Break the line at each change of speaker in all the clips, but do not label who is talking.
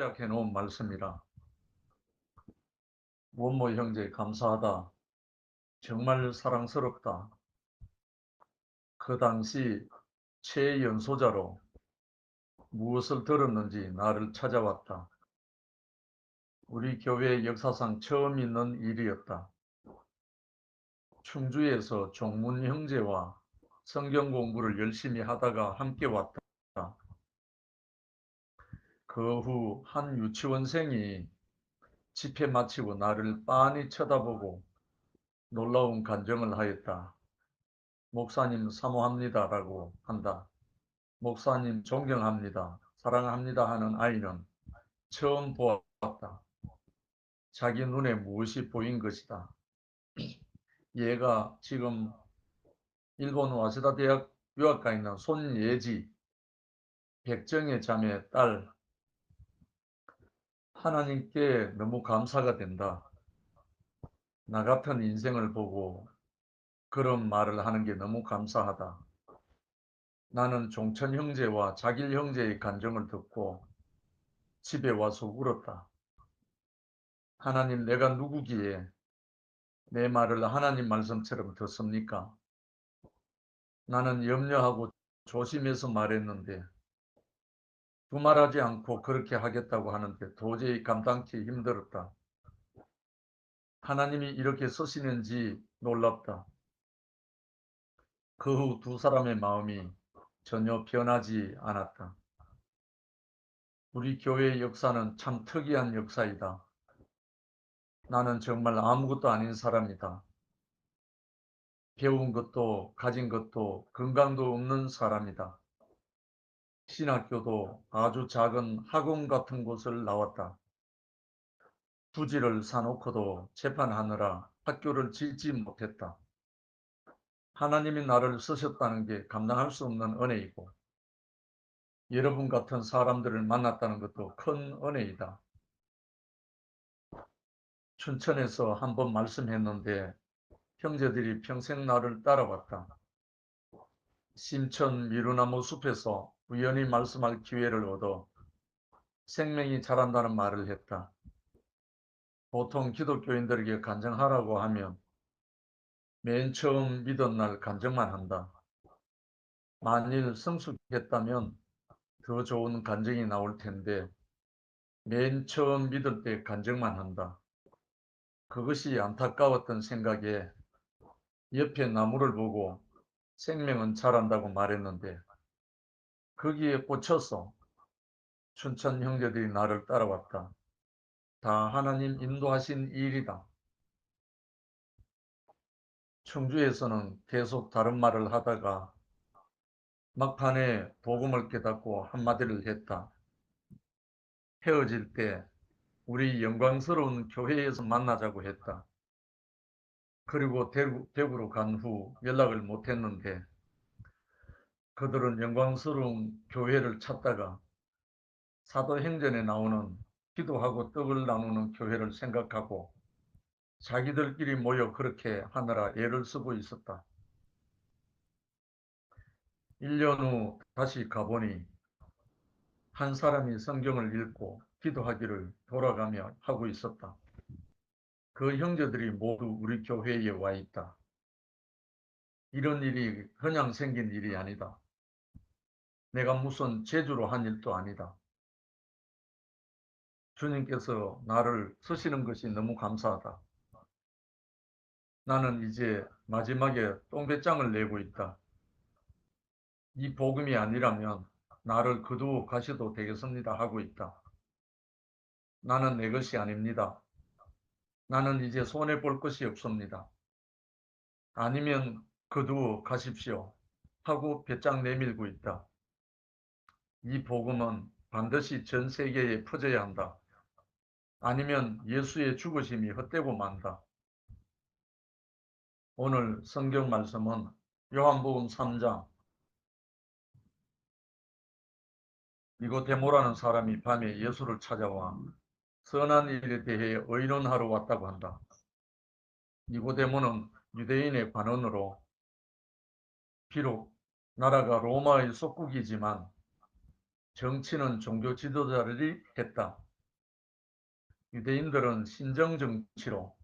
요약해 놓은 말씀이라. 원모 형제 감사하다. 정말 사랑스럽다. 그 당시 최연소자로 무엇을 들었는지 나를 찾아왔다. 우리 교회 역사상 처음 있는 일이었다. 충주에서 종문 형제와 성경 공부를 열심히 하다가 함께 왔다. 그 후 한 유치원생이 집회 마치고 나를 빤히 쳐다보고 놀라운 간증을 하였다. 목사님 사모합니다라고 한다. 목사님 존경합니다. 사랑합니다 하는 아이는 처음 보았다. 자기 눈에 무엇이 보인 것이다. 얘가 지금 일본 와세다 대학 유학가 있는 손예지, 백정의 자매 딸. 하나님께 너무 감사가 된다. 나 같은 인생을 보고 그런 말을 하는 게 너무 감사하다. 나는 종천 형제와 자길 형제의 간증을 듣고 집에 와서 울었다. 하나님, 내가 누구기에 내 말을 하나님 말씀처럼 듣습니까? 나는 염려하고 조심해서 말했는데 두말하지 않고 그렇게 하겠다고 하는데 도저히 감당치 힘들었다. 하나님이 이렇게 쓰시는지 놀랍다. 그 후 두 사람의 마음이 전혀 변하지 않았다. 우리 교회의 역사는 참 특이한 역사이다. 나는 정말 아무것도 아닌 사람이다. 배운 것도 가진 것도 건강도 없는 사람이다. 신학교도 아주 작은 학원 같은 곳을 나왔다. 부지를 사놓고도 재판하느라 학교를 짓지 못했다. 하나님이 나를 쓰셨다는 게 감당할 수 없는 은혜이고 여러분 같은 사람들을 만났다는 것도 큰 은혜이다. 춘천에서 한번 말씀했는데 형제들이 평생 나를 따라왔다. 심천 미루나무 숲에서 우연히 말씀할 기회를 얻어 생명이 자란다는 말을 했다. 보통 기독교인들에게 간증하라고 하면 맨 처음 믿은 날 간증만 한다. 만일 성숙했다면 더 좋은 간증이 나올 텐데 맨 처음 믿을 때 간증만 한다. 그것이 안타까웠던 생각에 옆에 나무를 보고 생명은 자란다고 말했는데 거기에 꽂혀서 춘천 형제들이 나를 따라왔다. 다 하나님 인도하신 일이다. 청주에서는 계속 다른 말을 하다가 막판에 복음을 깨닫고 한마디를 했다. 헤어질 때 우리 영광스러운 교회에서 만나자고 했다. 그리고 대구로 간 후 연락을 못했는데 그들은 영광스러운 교회를 찾다가 사도행전에 나오는 기도하고 떡을 나누는 교회를 생각하고 자기들끼리 모여 그렇게 하느라 애를 쓰고 있었다. 1년 후 다시 가보니 한 사람이 성경을 읽고 기도하기를 돌아가며 하고 있었다. 그 형제들이 모두 우리 교회에 와 있다. 이런 일이 그냥 생긴 일이 아니다. 내가 무슨 재주로 한 일도 아니다. 주님께서 나를 쓰시는 것이 너무 감사하다. 나는 이제 마지막에 똥배짱을 내고 있다. 이 복음이 아니라면 나를 거두어 가셔도 되겠습니다 하고 있다. 나는 내 것이 아닙니다. 나는 이제 손해볼 것이 없습니다. 아니면 거두어 가십시오 하고 배짱 내밀고 있다. 이 복음은 반드시 전 세계에 퍼져야 한다. 아니면 예수의 죽으심이 헛되고 만다. 오늘 성경 말씀은 요한복음 3장. 니고데모라는 사람이 밤에 예수를 찾아와 선한 일에 대해 의논하러 왔다고 한다. 니고데모는 유대인의 관원으로 비록 나라가 로마의 속국이지만 정치는 종교 지도자들이 했다. 유대인들은 신정 정치로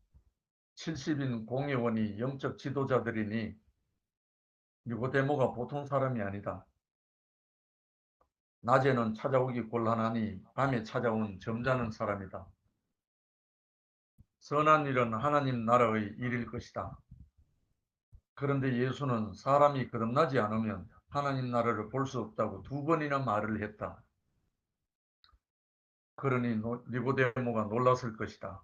70인 공회원이 영적 지도자들이니 니고데모가 보통 사람이 아니다. 낮에는 찾아오기 곤란하니 밤에 찾아온 점잖은 사람이다. 선한 일은 하나님 나라의 일일 것이다. 그런데 예수는 사람이 거듭나지 않으면 하나님 나라를 볼 수 없다고 2번이나 말을 했다. 그러니 니고데모가 놀랐을 것이다.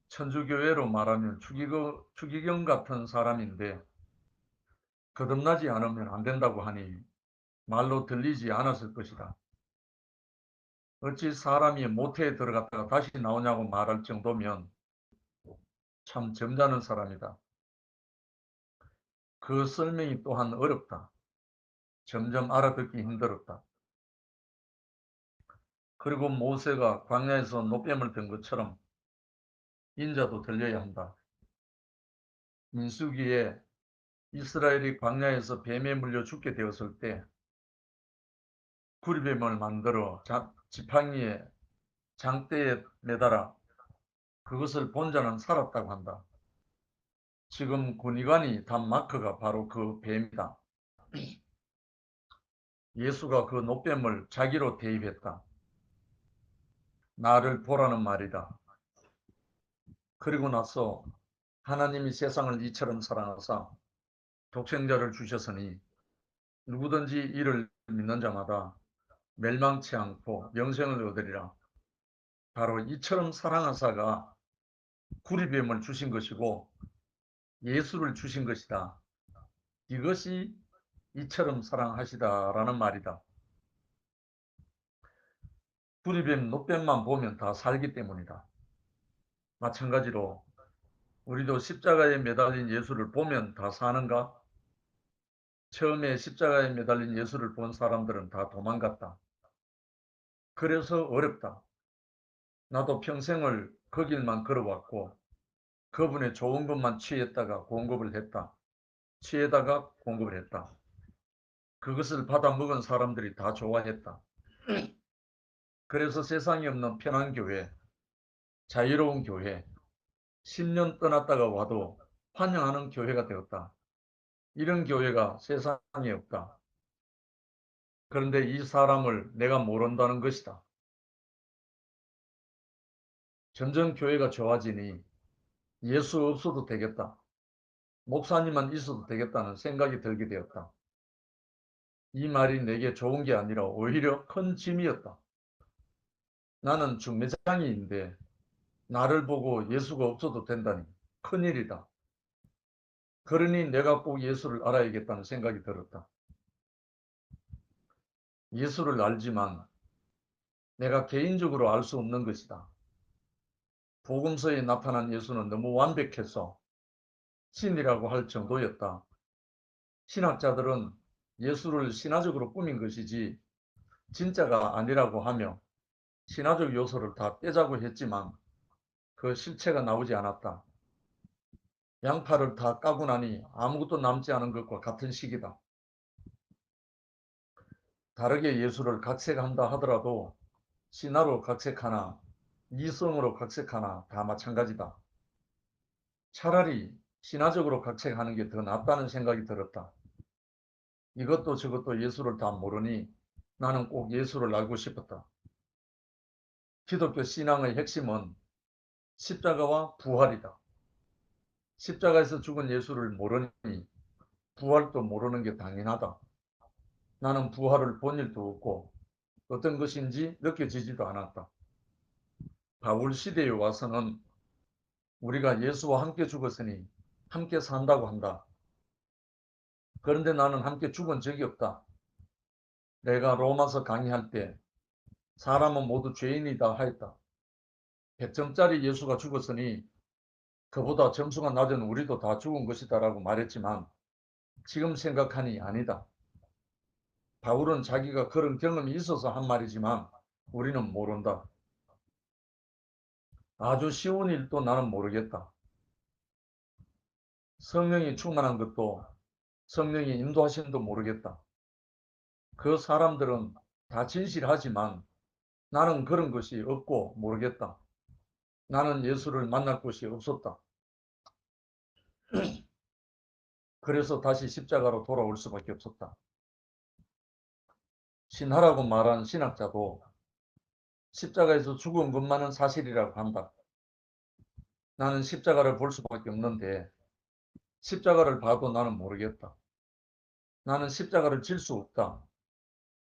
천주교회로 말하면 추기경 같은 사람인데 거듭나지 않으면 안 된다고 하니 말로 들리지 않았을 것이다. 어찌 사람이 모태에 들어갔다가 다시 나오냐고 말할 정도면 참 점잖은 사람이다. 그 설명이 또한 어렵다. 점점 알아듣기 힘들었다. 그리고 모세가 광야에서 노뱀을 든 것처럼 인자도 들려야 한다. 민수기에 이스라엘이 광야에서 뱀에 물려 죽게 되었을 때 구리뱀을 만들어 지팡이에 장대에 매달아 그것을 본 자는 살았다고 한다. 지금 군의관이 단 마크가 바로 그 뱀이다. 예수가 그 노뱀을 자기로 대입했다. 나를 보라는 말이다. 그리고 나서 하나님이 세상을 이처럼 사랑하사 독생자를 주셨으니 누구든지 이를 믿는 자마다 멸망치 않고 영생을 얻으리라. 바로 이처럼 사랑하사가 구리뱀을 주신 것이고 예수를 주신 것이다. 이것이 이처럼 사랑하시다라는 말이다. 구리뱀, 노뱀만 보면 다 살기 때문이다. 마찬가지로 우리도 십자가에 매달린 예수를 보면 다 사는가? 처음에 십자가에 매달린 예수를 본 사람들은 다 도망갔다. 그래서 어렵다. 나도 평생을 그 길만 걸어왔고 그분의 좋은 것만 취했다가 공급을 했다. 취해다가 공급을 했다. 그것을 받아먹은 사람들이 다 좋아했다. 그래서 세상에 없는 편한 교회, 자유로운 교회, 10년 떠났다가 와도 환영하는 교회가 되었다. 이런 교회가 세상에 없다. 그런데 이 사람을 내가 모른다는 것이다. 점점 교회가 좋아지니 예수 없어도 되겠다. 목사님만 있어도 되겠다는 생각이 들게 되었다. 이 말이 내게 좋은 게 아니라 오히려 큰 짐이었다. 나는 중매장이인데 나를 보고 예수가 없어도 된다니 큰일이다. 그러니 내가 꼭 예수를 알아야겠다는 생각이 들었다. 예수를 알지만 내가 개인적으로 알 수 없는 것이다. 복음서에 나타난 예수는 너무 완벽해서 신이라고 할 정도였다. 신학자들은 예수를 신화적으로 꾸민 것이지 진짜가 아니라고 하며 신화적 요소를 다 빼자고 했지만 그 실체가 나오지 않았다. 양파를 다 까고 나니 아무것도 남지 않은 것과 같은 시기다. 다르게 예수를 각색한다 하더라도 신화로 각색하나 이성으로 각색하나 다 마찬가지다. 차라리 신화적으로 각색하는 게 더 낫다는 생각이 들었다. 이것도 저것도 예수를 다 모르니 나는 꼭 예수를 알고 싶었다. 기독교 신앙의 핵심은 십자가와 부활이다. 십자가에서 죽은 예수를 모르니 부활도 모르는 게 당연하다. 나는 부활을 본 일도 없고 어떤 것인지 느껴지지도 않았다. 바울 시대에 와서는 우리가 예수와 함께 죽었으니 함께 산다고 한다. 그런데 나는 함께 죽은 적이 없다. 내가 로마서 강의할 때 사람은 모두 죄인이다 하였다. 100점짜리 예수가 죽었으니 그보다 점수가 낮은 우리도 다 죽은 것이다 라고 말했지만 지금 생각하니 아니다. 바울은 자기가 그런 경험이 있어서 한 말이지만 우리는 모른다. 아주 쉬운 일도 나는 모르겠다. 성령이 충만한 것도 성령이 인도하심도 모르겠다. 그 사람들은 다 진실하지만 나는 그런 것이 없고 모르겠다. 나는 예수를 만날 곳이 없었다. 그래서 다시 십자가로 돌아올 수밖에 없었다. 신하라고 말한 신학자도 십자가에서 죽은 것만은 사실이라고 한다. 나는 십자가를 볼 수밖에 없는데 십자가를 봐도 나는 모르겠다. 나는 십자가를 질 수 없다.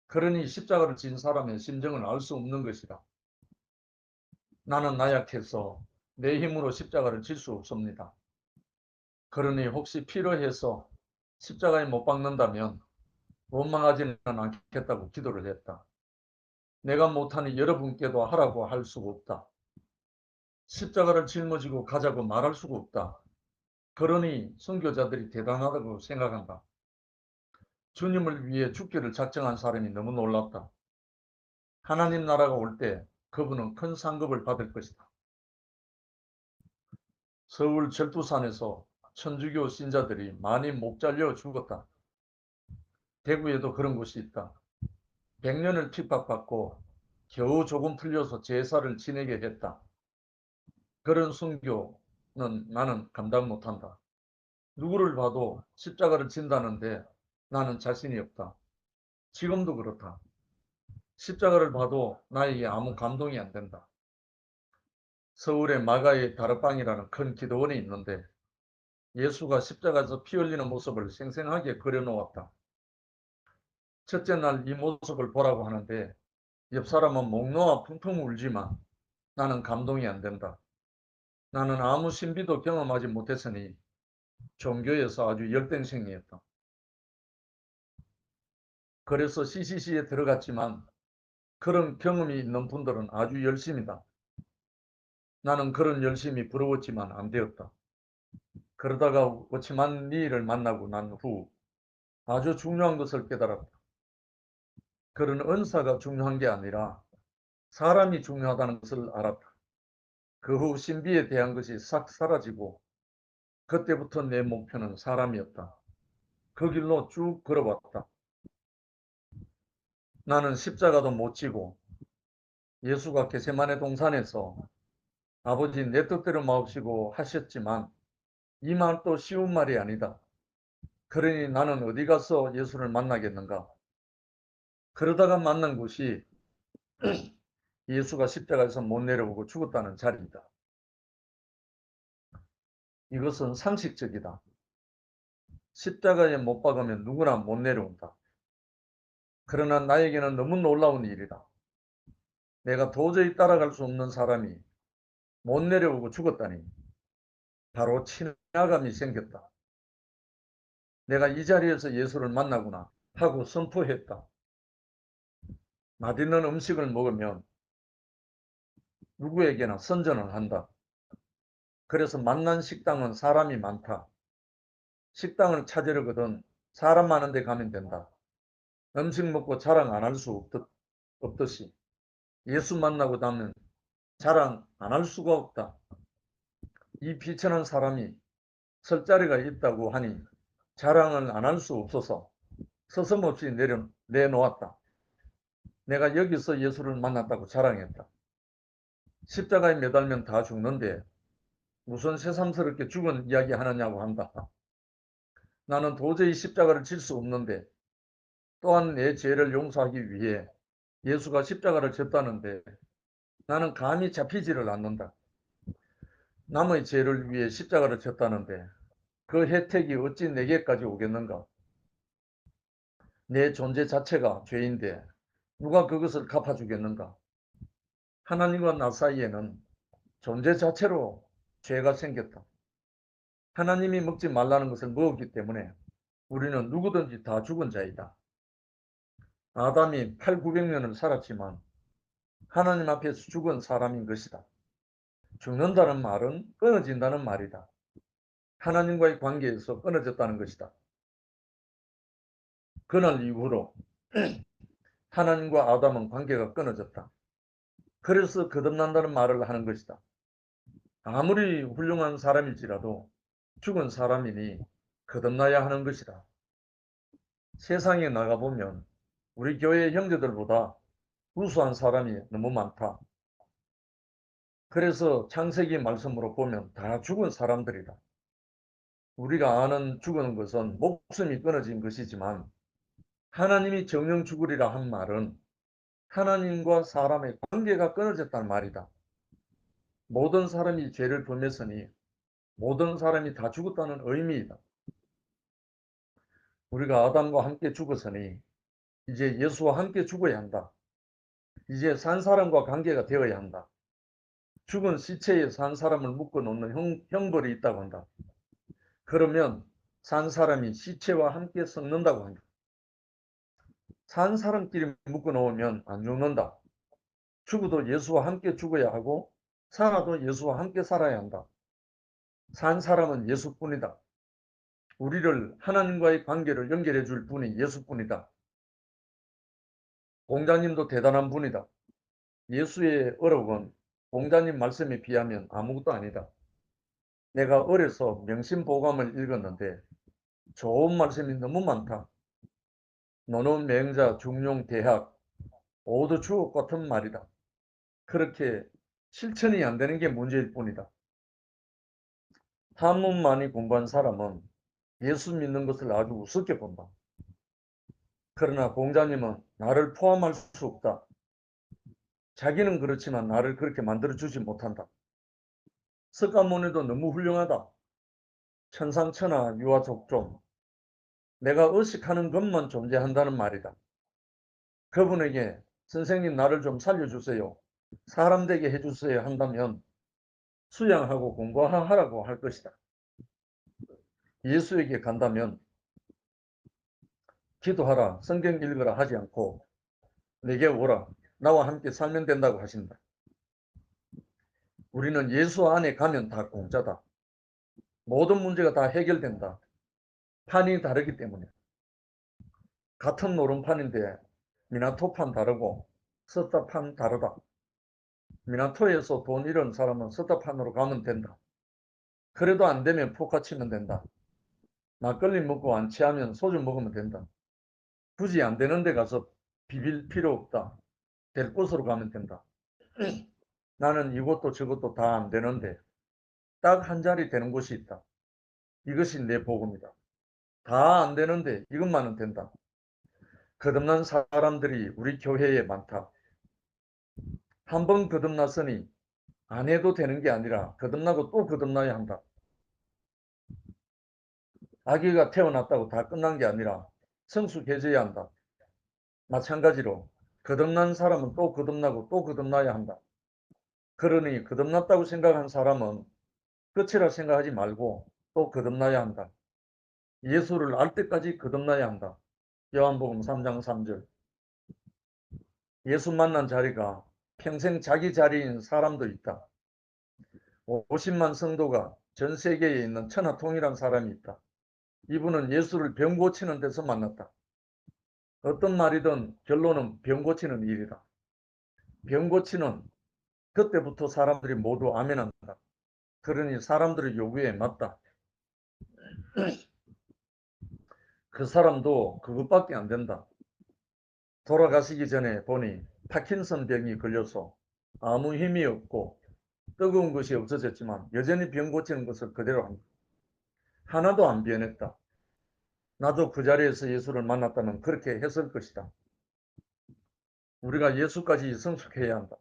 그러니 십자가를 진 사람의 심정을 알 수 없는 것이다. 나는 나약해서 내 힘으로 십자가를 질 수 없습니다. 그러니 혹시 필요해서 십자가에 못 박는다면 원망하지는 않겠다고 기도를 했다. 내가 못하니 여러분께도 하라고 할 수가 없다. 십자가를 짊어지고 가자고 말할 수가 없다. 그러니 선교자들이 대단하다고 생각한다. 주님을 위해 죽기를 작정한 사람이 너무 놀랍다. 하나님 나라가 올 때 그분은 큰 상급을 받을 것이다. 서울 절두산에서 천주교 신자들이 많이 목 잘려 죽었다. 대구에도 그런 곳이 있다. 100년을 핍박받고 겨우 조금 풀려서 제사를 지내게 됐다. 그런 순교는 나는 감당 못한다. 누구를 봐도 십자가를 진다는데 나는 자신이 없다. 지금도 그렇다. 십자가를 봐도 나에게 아무 감동이 안 된다. 서울의 마가의 다락방이라는 큰 기도원이 있는데 예수가 십자가에서 피 흘리는 모습을 생생하게 그려놓았다. 첫째 날 이 모습을 보라고 하는데 옆 사람은 목 놓아 펑펑 울지만 나는 감동이 안 된다. 나는 아무 신비도 경험하지 못했으니 종교에서 아주 열등생이었다. 그래서 CCC에 들어갔지만 그런 경험이 있는 분들은 아주 열심이다. 나는 그런 열심이 부러웠지만 안 되었다. 그러다가 워치만 리를 만나고 난 후 아주 중요한 것을 깨달았다. 그런 은사가 중요한 게 아니라 사람이 중요하다는 것을 알았다. 그 후 신비에 대한 것이 싹 사라지고 그때부터 내 목표는 사람이었다. 그 길로 쭉 걸어왔다. 나는 십자가도 못 지고 예수가 겟세마네 동산에서 아버지 내 뜻대로 마옵시고 하셨지만 이 말도 쉬운 말이 아니다. 그러니 나는 어디 가서 예수를 만나겠는가? 그러다가 만난 곳이 예수가 십자가에서 못 내려오고 죽었다는 자리이다. 이것은 상식적이다. 십자가에 못 박으면 누구나 못 내려온다. 그러나 나에게는 너무 놀라운 일이다. 내가 도저히 따라갈 수 없는 사람이 못 내려오고 죽었다니 바로 친화감이 생겼다. 내가 이 자리에서 예수를 만나구나 하고 선포했다. 맛있는 음식을 먹으면 누구에게나 선전을 한다. 그래서 만난 식당은 사람이 많다. 식당을 찾으려거든 사람 많은 데 가면 된다. 음식 먹고 자랑 안 할 수 없듯이 예수 만나고 나면 자랑 안 할 수가 없다. 이 비천한 사람이 설 자리가 있다고 하니 자랑을 안 할 수 없어서 서슴없이 내놓았다. 내가 여기서 예수를 만났다고 자랑했다. 십자가에 매달면 다 죽는데 무슨 새삼스럽게 죽은 이야기 하느냐고 한다. 나는 도저히 십자가를 질 수 없는데 또한 내 죄를 용서하기 위해 예수가 십자가를 졌다는데 나는 감히 잡히지를 않는다. 남의 죄를 위해 십자가를 졌다는데 그 혜택이 어찌 내게까지 오겠는가? 내 존재 자체가 죄인데 누가 그것을 갚아주겠는가? 하나님과 나 사이에는 존재 자체로 죄가 생겼다. 하나님이 먹지 말라는 것을 먹었기 때문에 우리는 누구든지 다 죽은 자이다. 아담이 8, 900년을 살았지만 하나님 앞에서 죽은 사람인 것이다. 죽는다는 말은 끊어진다는 말이다. 하나님과의 관계에서 끊어졌다는 것이다. 그날 이후로 하나님과 아담은 관계가 끊어졌다. 그래서 거듭난다는 말을 하는 것이다. 아무리 훌륭한 사람일지라도 죽은 사람이니 거듭나야 하는 것이다. 세상에 나가보면 우리 교회 형제들보다 우수한 사람이 너무 많다. 그래서 창세기 말씀으로 보면 다 죽은 사람들이다. 우리가 아는 죽은 것은 목숨이 끊어진 것이지만 하나님이 정령 죽으리라 한 말은 하나님과 사람의 관계가 끊어졌다는 말이다. 모든 사람이 죄를 범했으니 모든 사람이 다 죽었다는 의미이다. 우리가 아담과 함께 죽었으니 이제 예수와 함께 죽어야 한다. 이제 산 사람과 관계가 되어야 한다. 죽은 시체에 산 사람을 묶어놓는 형벌이 있다고 한다. 그러면 산 사람이 시체와 함께 썩는다고 한다. 산 사람끼리 묶어놓으면 안 죽는다. 죽어도 예수와 함께 죽어야 하고 살아도 예수와 함께 살아야 한다. 산 사람은 예수뿐이다. 우리를 하나님과의 관계를 연결해 줄 분이 예수뿐이다. 공자님도 대단한 분이다. 예수의 어록은 공자님 말씀에 비하면 아무것도 아니다. 내가 어려서 명심보감을 읽었는데 좋은 말씀이 너무 많다. 너는 맹자, 중용, 대학 모두 주옥 같은 말이다. 그렇게 실천이 안 되는 게 문제일 뿐이다. 한문 많이 공부한 사람은 예수 믿는 것을 아주 우습게 본다. 그러나 공자님은 나를 포함할 수 없다. 자기는 그렇지만 나를 그렇게 만들어주지 못한다. 석가모니도 너무 훌륭하다. 천상천하 유아족종. 내가 의식하는 것만 존재한다는 말이다. 그분에게 선생님 나를 좀 살려주세요. 사람 되게 해주세요 한다면 수양하고 공부하라고 할 것이다. 예수에게 간다면 기도하라, 성경 읽으라 하지 않고 내게 오라, 나와 함께 살면 된다고 하신다. 우리는 예수 안에 가면 다 공짜다. 모든 문제가 다 해결된다. 판이 다르기 때문에. 같은 노름판인데 미나토판 다르고 서타판 다르다. 미나토에서 돈 잃은 사람은 서타판으로 가면 된다. 그래도 안 되면 포카 치면 된다. 막걸리 먹고 안 취하면 소주 먹으면 된다. 굳이 안 되는 데 가서 비빌 필요 없다. 될 곳으로 가면 된다. 나는 이것도 저것도 다 안 되는데 딱 한 자리 되는 곳이 있다. 이것이 내 복음이다. 다 안 되는데 이것만은 된다. 거듭난 사람들이 우리 교회에 많다. 한 번 거듭났으니 안 해도 되는 게 아니라 거듭나고 또 거듭나야 한다. 아기가 태어났다고 다 끝난 게 아니라 성숙해져야 한다. 마찬가지로 거듭난 사람은 또 거듭나고 또 거듭나야 한다. 그러니 거듭났다고 생각한 사람은 끝이라 생각하지 말고 또 거듭나야 한다. 예수를 알 때까지 거듭나야 한다. 요한복음 3장 3절. 예수 만난 자리가 평생 자기 자리인 사람도 있다. 50만 성도가 전 세계에 있는 천하통일한 사람이 있다. 이분은 예수를 병 고치는 데서 만났다. 어떤 말이든 결론은 병 고치는 일이다. 병 고치는 그때부터 사람들이 모두 아멘한다. 그러니 사람들의 요구에 맞다. 그 사람도 그것밖에 안 된다. 돌아가시기 전에 보니 파킨슨 병이 걸려서 아무 힘이 없고 뜨거운 것이 없어졌지만 여전히 병 고치는 것을 그대로 한다. 하나도 안 변했다. 나도 그 자리에서 예수를 만났다면 그렇게 했을 것이다. 우리가 예수까지 성숙해야 한다.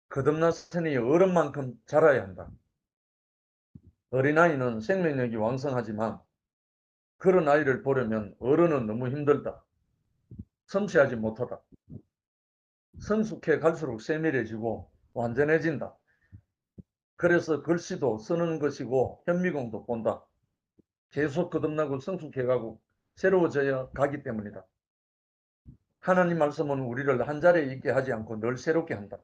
거듭났으니 어른만큼 자라야 한다. 어린아이는 생명력이 왕성하지만 그런 아이를 보려면 어른은 너무 힘들다. 섬세하지 못하다. 성숙해 갈수록 세밀해지고 완전해진다. 그래서 글씨도 쓰는 것이고 현미경도 본다. 계속 거듭나고 성숙해가고 새로워져야 가기 때문이다. 하나님 말씀은 우리를 한 자리에 있게 하지 않고 늘 새롭게 한다.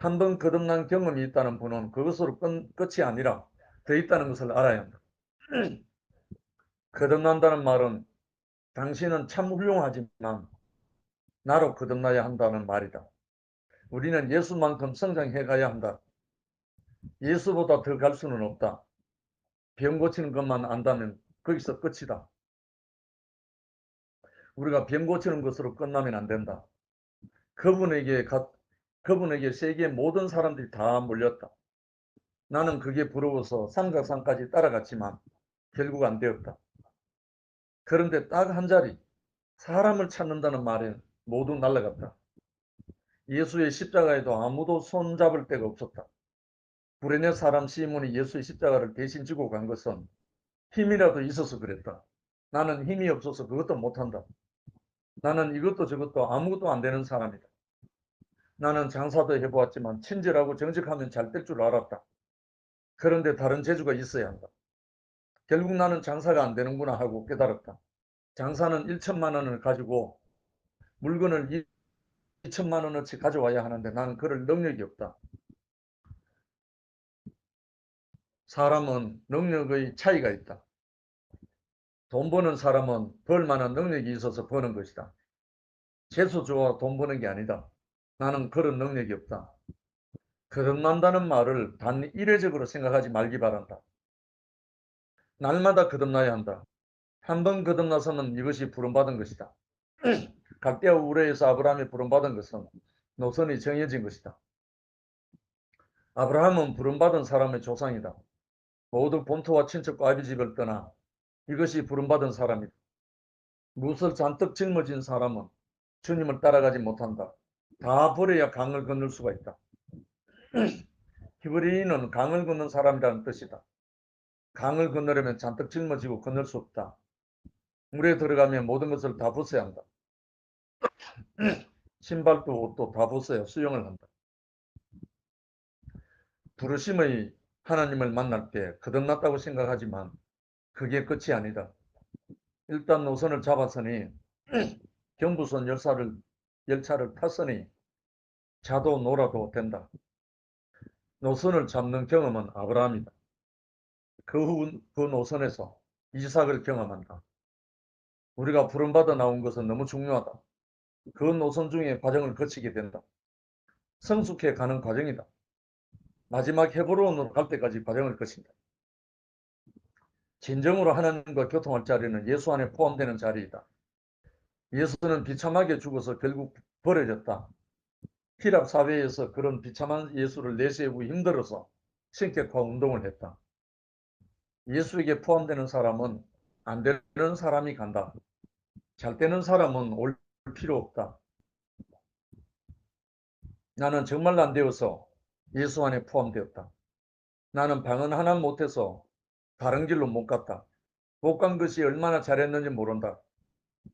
한 번 거듭난 경험이 있다는 분은 그것으로 끝이 아니라 더 있다는 것을 알아야 한다. 거듭난다는 말은 당신은 참 훌륭하지만 나로 거듭나야 한다는 말이다. 우리는 예수만큼 성장해 가야 한다. 예수보다 더 갈 수는 없다. 병 고치는 것만 안다면 거기서 끝이다. 우리가 병 고치는 것으로 끝나면 안 된다. 그분에게 그분에게 세계의 모든 사람들이 다 몰렸다. 나는 그게 부러워서 삼각산까지 따라갔지만 결국 안 되었다. 그런데 딱 한 자리, 사람을 찾는다는 말에 모두 날아갔다. 예수의 십자가에도 아무도 손잡을 데가 없었다. 구레네 사람 시몬이 예수의 십자가를 대신 지고 간 것은 힘이라도 있어서 그랬다. 나는 힘이 없어서 그것도 못한다. 나는 이것도 저것도 아무것도 안 되는 사람이다. 나는 장사도 해보았지만 친절하고 정직하면 잘 될 줄 알았다. 그런데 다른 재주가 있어야 한다. 결국 나는 장사가 안 되는구나 하고 깨달았다. 장사는 1천만 원을 가지고 물건을 2천만 원어치 가져와야 하는데 나는 그럴 능력이 없다. 사람은 능력의 차이가 있다. 돈 버는 사람은 벌 만한 능력이 있어서 버는 것이다. 재수 좋아 돈 버는 게 아니다. 나는 그런 능력이 없다. 거듭난다는 말을 단 이례적으로 생각하지 말기 바란다. 날마다 거듭나야 한다. 한 번 거듭나서는 이것이 부름받은 것이다. 갈대아 우르에서 아브라함이 부름받은 것은 노선이 정해진 것이다. 아브라함은 부름받은 사람의 조상이다. 모두 본토와 친척과 아비집을 떠나 이것이 부름받은 사람이다. 무엇을 잔뜩 짊어진 사람은 주님을 따라가지 못한다. 다 버려야 강을 건널 수가 있다. 히브리인은 강을 건넌 사람이라는 뜻이다. 강을 건너려면 잔뜩 짊어지고 건널 수 없다. 물에 들어가면 모든 것을 다 벗어야 한다. 신발도 옷도 다 벗어야 수영을 한다. 부르심의 하나님을 만날 때 거듭났다고 생각하지만 그게 끝이 아니다. 일단 노선을 잡았으니 경부선 열차를 탔으니 자도 놀아도 된다. 노선을 잡는 경험은 아브라함이다. 그 후 그 노선에서 이삭을 경험한다. 우리가 부름받아 나온 것은 너무 중요하다. 그 노선 중에 과정을 거치게 된다. 성숙해 가는 과정이다. 마지막 헤브론으로 갈 때까지 과정을 거친다. 진정으로 하나님과 교통할 자리는 예수 안에 포함되는 자리이다. 예수는 비참하게 죽어서 결국 버려졌다. 히랍 사회에서 그런 비참한 예수를 내세우고 힘들어서 신격화 운동을 했다. 예수에게 포함되는 사람은 안 되는 사람이 간다. 잘 되는 사람은 올 필요 없다. 나는 정말 안 되어서 예수 안에 포함되었다. 나는 방언 하나 못해서 다른 길로 못 갔다. 못 간 것이 얼마나 잘했는지 모른다.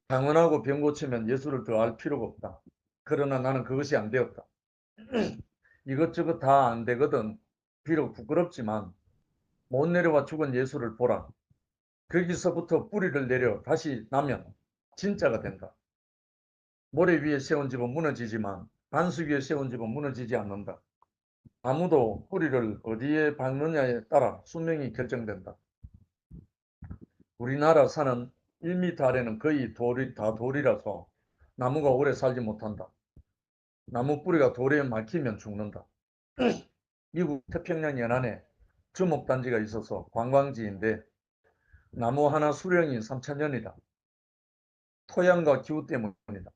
방언하고 병 고치면 예수를 더 알 필요가 없다. 그러나 나는 그것이 안 되었다. 이것저것 다 안 되거든. 비록 부끄럽지만 못 내려와 죽은 예수를 보라. 거기서부터 뿌리를 내려 다시 나면 진짜가 된다. 모래 위에 세운 집은 무너지지만 반석 위에 세운 집은 무너지지 않는다. 아무도 뿌리를 어디에 박느냐에 따라 수명이 결정된다. 우리나라 산은 1m 아래는 거의 다 돌이라서 나무가 오래 살지 못한다. 나무 뿌리가 돌에 막히면 죽는다. 미국 태평양 연안에 주목단지가 있어서 관광지인데 나무 하나 수령이 3,000년이다. 토양과 기후 때문이다.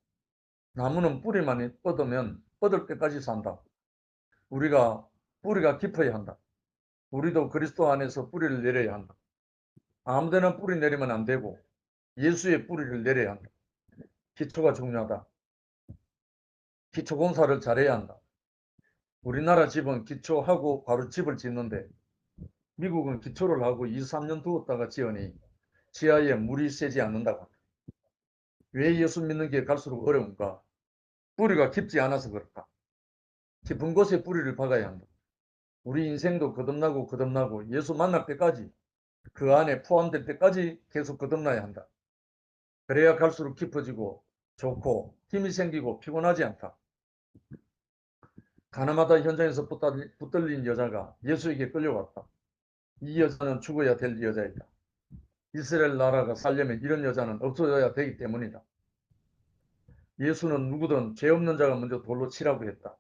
나무는 뿌리만 뻗으면 뻗을 때까지 산다. 우리가 뿌리가 깊어야 한다. 우리도 그리스도 안에서 뿌리를 내려야 한다. 아무데나 뿌리 내리면 안 되고 예수의 뿌리를 내려야 한다. 기초가 중요하다. 기초 공사를 잘해야 한다. 우리나라 집은 기초하고 바로 집을 짓는데 미국은 기초를 하고 2, 3년 두었다가 지으니 지하에 물이 새지 않는다고 합니다. 왜 예수 믿는 게 갈수록 어려운가? 뿌리가 깊지 않아서 그렇다. 깊은 곳에 뿌리를 박아야 한다. 우리 인생도 거듭나고 예수 만날 때까지 그 안에 포함될 때까지 계속 거듭나야 한다. 그래야 갈수록 깊어지고 좋고 힘이 생기고 피곤하지 않다. 가나마다 현장에서 붙들린 여자가 예수에게 끌려왔다. 이 여자는 죽어야 될 여자이다. 이스라엘 나라가 살려면 이런 여자는 없어져야 되기 때문이다. 예수는 누구든 죄 없는 자가 먼저 돌로 치라고 했다.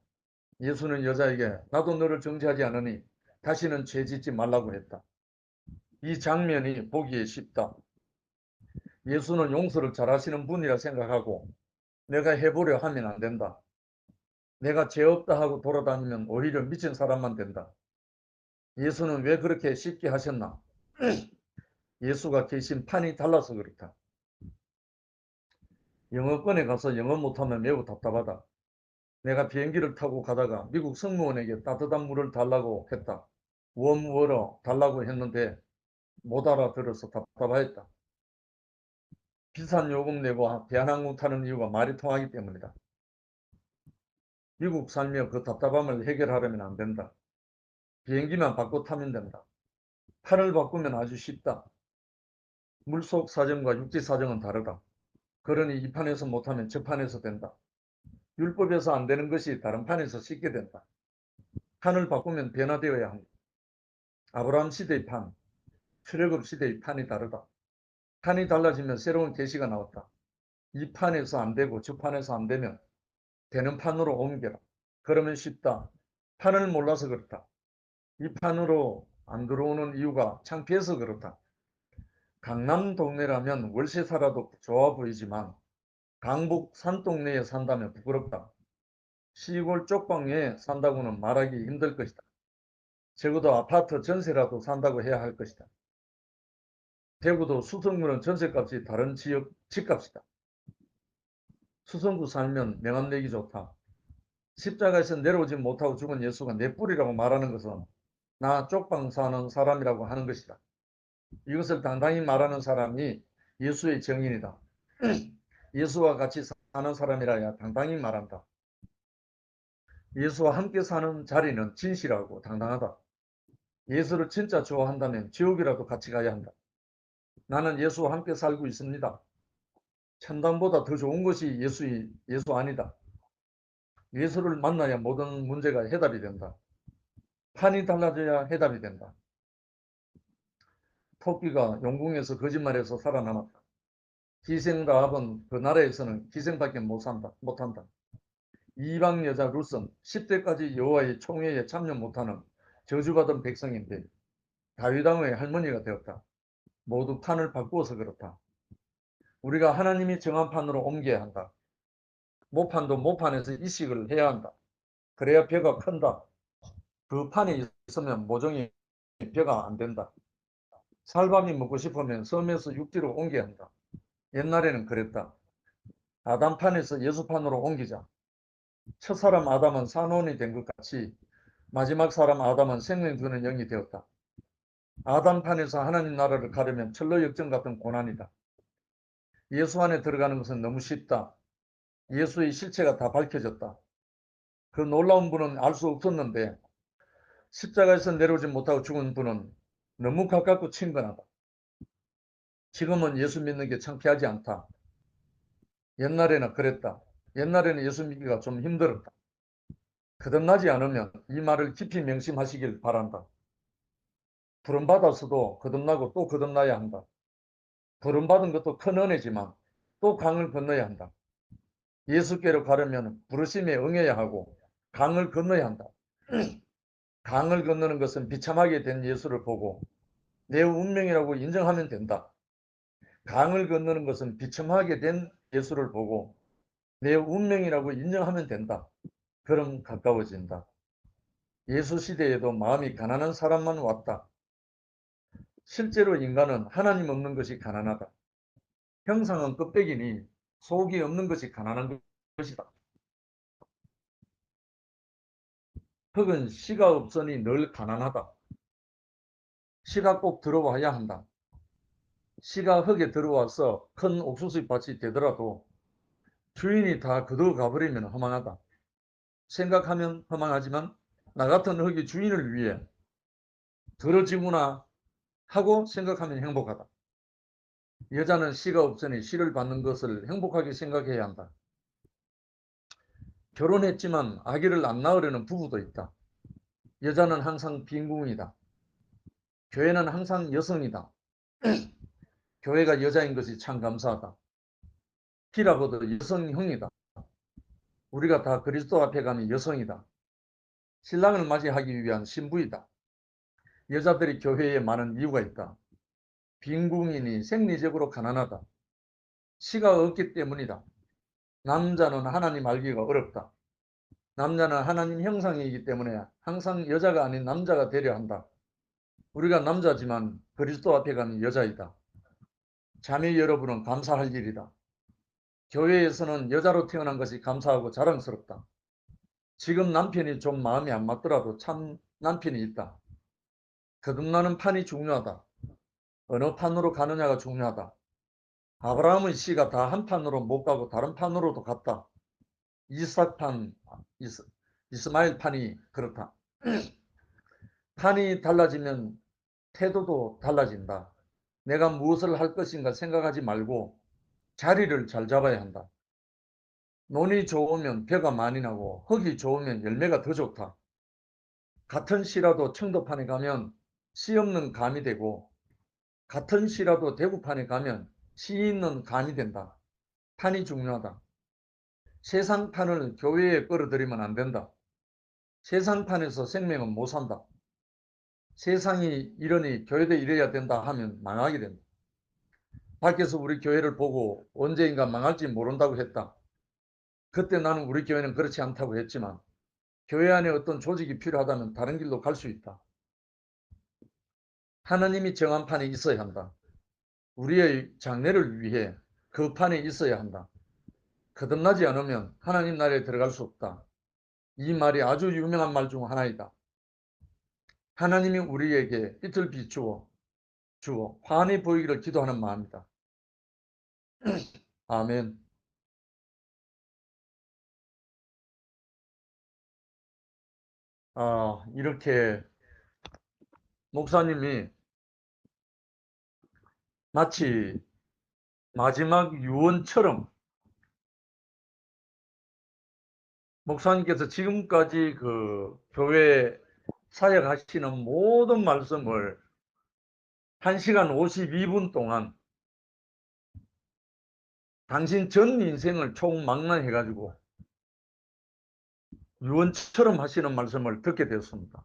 예수는 여자에게 나도 너를 정죄하지 않으니 다시는 죄 짓지 말라고 했다. 이 장면이 보기에 쉽다. 예수는 용서를 잘하시는 분이라 생각하고 내가 해보려 하면 안 된다. 내가 죄 없다 하고 돌아다니면 오히려 미친 사람만 된다. 예수는 왜 그렇게 쉽게 하셨나? 예수가 계신 판이 달라서 그렇다. 영어권에 가서 영어 못하면 매우 답답하다. 내가 비행기를 타고 가다가 미국 승무원에게 따뜻한 물을 달라고 했다. 웜워러 달라고 했는데 못 알아들어서 답답하였다. 비싼 요금 내고 대한항공 타는 이유가 말이 통하기 때문이다. 미국 살며 그 답답함을 해결하려면 안 된다. 비행기만 바꿔 타면 된다. 판을 바꾸면 아주 쉽다. 물속 사정과 육지 사정은 다르다. 그러니 이 판에서 못하면 저 판에서 된다. 율법에서 안 되는 것이 다른 판에서 쉽게 된다. 판을 바꾸면 변화되어야 한다. 아브라함 시대의 판, 출애굽 시대의 판이 다르다. 판이 달라지면 새로운 계시가 나왔다. 이 판에서 안 되고 저 판에서 안 되면 되는 판으로 옮겨라. 그러면 쉽다. 판을 몰라서 그렇다. 이 판으로 안 들어오는 이유가 창피해서 그렇다. 강남 동네라면 월세 살아도 좋아 보이지만 강북 산동네에 산다면 부끄럽다. 시골 쪽방에 산다고는 말하기 힘들 것이다. 적어도 아파트 전세라도 산다고 해야 할 것이다. 대구도 수성구는 전세값이 다른 지역 집값이다. 수성구 살면 명함 내기 좋다. 십자가에서 내려오지 못하고 죽은 예수가 내 뿌리라고 말하는 것은 나 쪽방 사는 사람이라고 하는 것이다. 이것을 당당히 말하는 사람이 예수의 증인이다. 예수와 같이 사는 사람이라야 당당히 말한다. 예수와 함께 사는 자리는 진실하고 당당하다. 예수를 진짜 좋아한다면 지옥이라도 같이 가야 한다. 나는 예수와 함께 살고 있습니다. 천당보다 더 좋은 것이 예수 아니다. 예수를 만나야 모든 문제가 해답이 된다. 판이 달라져야 해답이 된다. 토끼가 용궁에서 거짓말해서 살아남았다. 기생라합은 그 나라에서는 기생밖에 못한다. 이방 여자 룻은 10대까지 여호와의 총회에 참여 못하는 저주받은 백성인데 다윗왕의 할머니가 되었다. 모두 판을 바꾸어서 그렇다. 우리가 하나님이 정한 판으로 옮겨야 한다. 모판도 모판에서 이식을 해야 한다. 그래야 벼가 큰다. 그 판이 있으면 모종이 벼가 안 된다. 살밥이 먹고 싶으면 섬에서 육지로 옮겨야 한다. 옛날에는 그랬다. 아담판에서 예수판으로 옮기자. 첫사람 아담은 산원이 된 것 같이 마지막 사람 아담은 생명 주는 영이 되었다. 아담판에서 하나님 나라를 가려면 철로 역정 같은 고난이다. 예수 안에 들어가는 것은 너무 쉽다. 예수의 실체가 다 밝혀졌다. 그 놀라운 분은 알 수 없었는데 십자가에서 내려오지 못하고 죽은 분은 너무 가깝고 친근하다. 지금은 예수 믿는 게 창피하지 않다. 옛날에는 그랬다. 옛날에는 예수 믿기가 좀 힘들었다. 거듭나지 않으면 이 말을 깊이 명심하시길 바란다. 부름받아서도 거듭나고 또 거듭나야 한다. 부름받은 것도 큰 은혜지만 또 강을 건너야 한다. 예수께로 가려면 부르심에 응해야 하고 강을 건너야 한다. 강을 건너는 것은 비참하게 된 예수를 보고 내 운명이라고 인정하면 된다. 강을 건너는 것은 비참하게 된 예수를 보고 내 운명이라고 인정하면 된다. 그럼 가까워진다. 예수 시대에도 마음이 가난한 사람만 왔다. 실제로 인간은 하나님 없는 것이 가난하다. 형상은 껍데기니 속이 없는 것이 가난한 것이다. 흙은 씨가 없으니 늘 가난하다. 씨가 꼭 들어와야 한다. 씨가 흙에 들어와서 큰 옥수수 밭이 되더라도 주인이 다 걷어가버리면 허망하다. 생각하면 허망하지만 나 같은 흙이 주인을 위해 들어지구나 하고 생각하면 행복하다. 여자는 씨가 없으니 씨를 받는 것을 행복하게 생각해야 한다. 결혼했지만 아기를 안 낳으려는 부부도 있다. 여자는 항상 빈궁이다. 교회는 항상 여성이다. 교회가 여자인 것이 참 감사하다. 피라고도 여성형이다. 우리가 다 그리스도 앞에 가면 여성이다. 신랑을 맞이하기 위한 신부이다. 여자들이 교회에 많은 이유가 있다. 빈궁이니 생리적으로 가난하다. 씨가 없기 때문이다. 남자는 하나님 알기가 어렵다. 남자는 하나님 형상이기 때문에 항상 여자가 아닌 남자가 되려 한다. 우리가 남자지만 그리스도 앞에 가면 여자이다. 자매 여러분은 감사할 일이다. 교회에서는 여자로 태어난 것이 감사하고 자랑스럽다. 지금 남편이 좀 마음에 안 맞더라도 참 남편이 있다. 거듭나는 판이 중요하다. 어느 판으로 가느냐가 중요하다. 아브라함의 씨가 다 한 판으로 못 가고 다른 판으로도 갔다. 이삭판, 이스마엘 판이 그렇다. 판이 달라지면 태도도 달라진다. 내가 무엇을 할 것인가 생각하지 말고 자리를 잘 잡아야 한다. 논이 좋으면 벼가 많이 나고 흙이 좋으면 열매가 더 좋다. 같은 시라도 청도판에 가면 씨 없는 감이 되고 같은 시라도 대구판에 가면 씨 있는 감이 된다. 판이 중요하다. 세상판을 교회에 끌어들이면 안 된다. 세상판에서 생명은 못 산다. 세상이 이러니 교회도 이래야 된다 하면 망하게 된다. 밖에서 우리 교회를 보고 언제인가 망할지 모른다고 했다. 그때 나는 우리 교회는 그렇지 않다고 했지만 교회 안에 어떤 조직이 필요하다면 다른 길로 갈 수 있다. 하나님이 정한 판에 있어야 한다. 우리의 장래를 위해 그 판에 있어야 한다. 거듭나지 않으면 하나님 나라에 들어갈 수 없다. 이 말이 아주 유명한 말 중 하나이다. 하나님이 우리에게 빛을 비추어 주어 환히 보이기를 기도하는 마음이다. 아멘. 이렇게 목사님이 마치 마지막 유언처럼 목사님께서 지금까지 그 교회 사역하시는 모든 말씀을 1시간 52분 동안 당신 전 인생을 총망라해가지고 유언처럼 하시는 말씀을 듣게 되었습니다.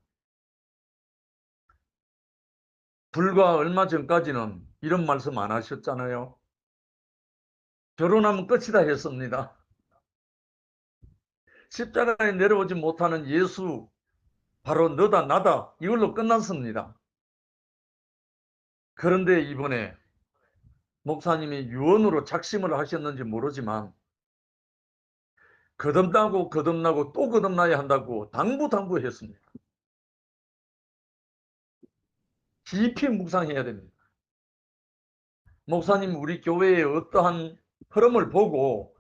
불과 얼마 전까지는 이런 말씀 안 하셨잖아요. 결혼하면 끝이다 했습니다. 십자가에 내려오지 못하는 예수 바로 너다 나다 이걸로 끝났습니다. 그런데 이번에 목사님이 유언으로 작심을 하셨는지 모르지만 거듭나고 거듭나고 또 거듭나야 한다고 당부했습니다. 깊이 묵상해야 됩니다. 목사님 우리 교회의 어떠한 흐름을 보고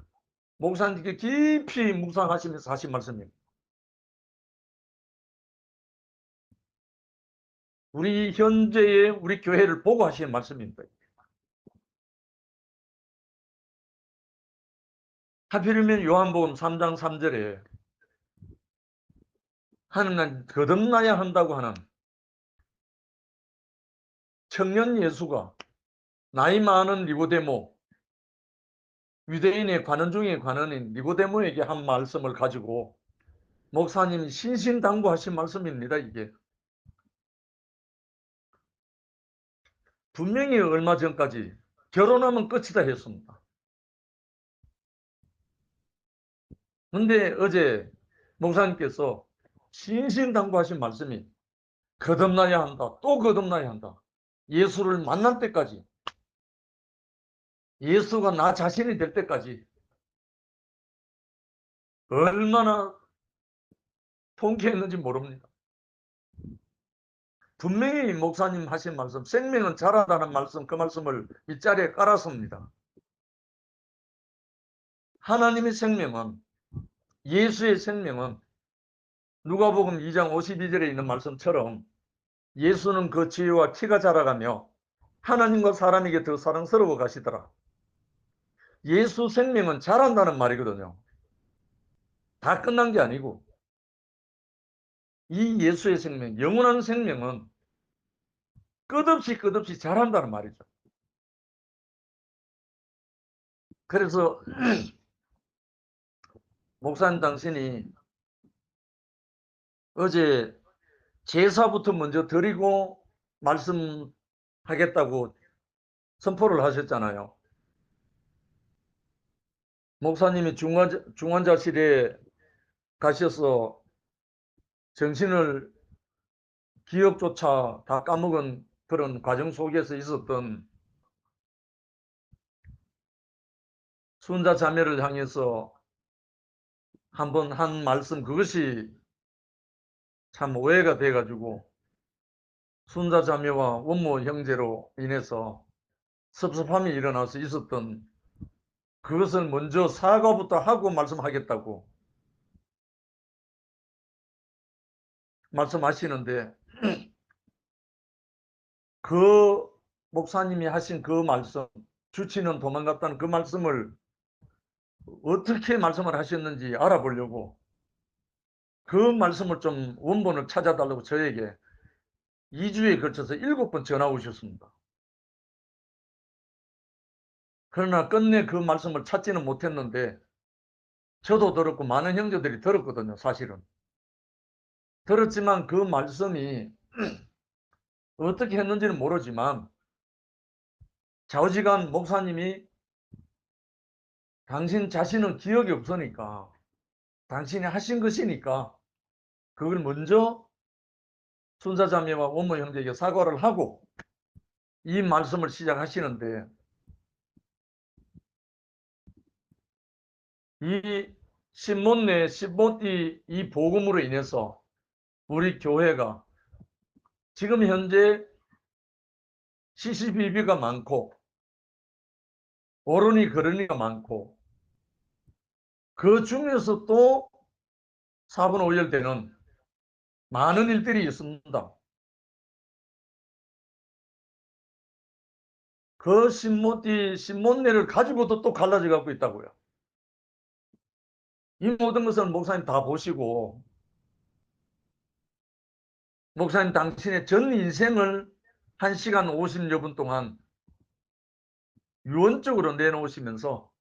목사님께 깊이 묵상하시면서 하신 말씀입니다. 우리 현재의 우리 교회를 보고 하시는 말씀입니다. 하필이면 요한복음 3장 3절에 하나님 거듭나야 한다고 하는 청년 예수가 나이 많은 니고데모 유대인의 관원 중에 관원인 니고데모에게 한 말씀을 가지고 목사님이 신신당부하신 말씀입니다. 이게 분명히 얼마 전까지 결혼하면 끝이다 했습니다. 근데 어제 목사님께서 신신당부하신 말씀이 거듭나야 한다. 또 거듭나야 한다. 예수를 만날 때까지 예수가 나 자신이 될 때까지 얼마나 통쾌했는지 모릅니다. 분명히 목사님 하신 말씀 생명은 자라다는 말씀 그 말씀을 윗자리에 깔았습니다. 하나님의 생명은 예수의 생명은 누가복음 2장 52절에 있는 말씀처럼 예수는 그 지혜와 키가 자라가며 하나님과 사람에게 더 사랑스러워 가시더라. 예수 생명은 자란다는 말이거든요. 다 끝난 게 아니고 이 예수의 생명, 영원한 생명은 끝없이 자란다는 말이죠. 그래서 목사님 당신이 어제 제사부터 먼저 드리고 말씀하겠다고 선포를 하셨잖아요. 목사님이 중환자실에 가셔서 정신을 기억조차 다 까먹은 그런 과정 속에서 있었던 순자 자매를 향해서 한번 한 말씀, 그것이 참 오해가 돼가지고 순자 자매와 원모 형제로 인해서 섭섭함이 일어나서 있었던, 그것을 먼저 사과부터 하고 말씀하겠다고 말씀하시는데, 그 목사님이 하신 그 말씀, 주치는 도망갔다는 그 말씀을 어떻게 말씀을 하셨는지 알아보려고 그 말씀을 좀 원본을 찾아달라고 저에게 2주에 걸쳐서 7번 전화 오셨습니다. 그러나 끝내 그 말씀을 찾지는 못했는데 저도 들었고 많은 형제들이 들었거든요. 사실은 들었지만 그 말씀이 어떻게 했는지는 모르지만 좌우지간 목사님이 당신 자신은 기억이 없으니까, 당신이 하신 것이니까 그걸 먼저 순사자매와 원모 형제에게 사과를 하고 이 말씀을 시작하시는데, 이 신문내 신문이 이 복음으로 인해서 우리 교회가 지금 현재 CCBB가 많고 오르니 그러니가 많고 그 중에서 또 사분 오열되는 많은 일들이 있습니다. 그 신문내를 가지고도 또 갈라져 갖고 있다고요. 이 모든 것을 목사님 다 보시고, 목사님 당신의 전 인생을 1시간 50여 분 동안 유언적으로 내놓으시면서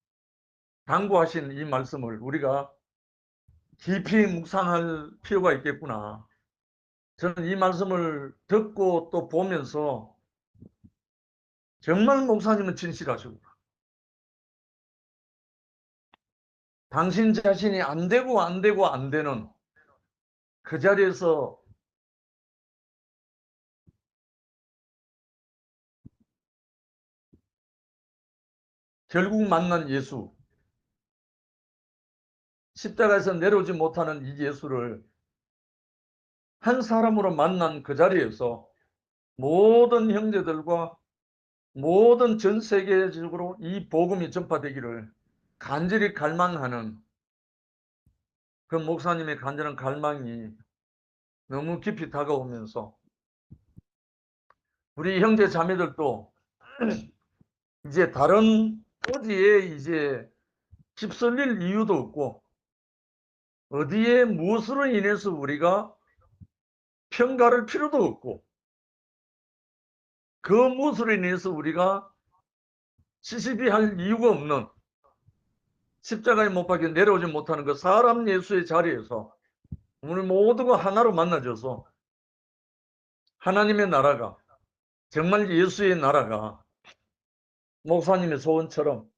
당부하신 이 말씀을 우리가 깊이 묵상할 필요가 있겠구나. 저는 이 말씀을 듣고 또 보면서 정말 목사님은 진실하시고 당신 자신이 안 되고 안 되고 안 되는 그 자리에서 결국 만난 예수, 십자가에서 내려오지 못하는 이 예수를 한 사람으로 만난 그 자리에서 모든 형제들과 모든 전 세계적으로 이 복음이 전파되기를 간절히 갈망하는 그 목사님의 간절한 갈망이 너무 깊이 다가오면서 우리 형제 자매들도 이제 다른 어디에 이제 휩쓸릴 이유도 없고 어디에 무엇으로 인해서 우리가 평가를 필요도 없고 그 무엇으로 인해서 우리가 시시비할 이유가 없는 십자가에 못 박혀 내려오지 못하는 그 사람 예수의 자리에서 우리 모두가 하나로 만나져서 하나님의 나라가, 정말 예수의 나라가 목사님의 소원처럼,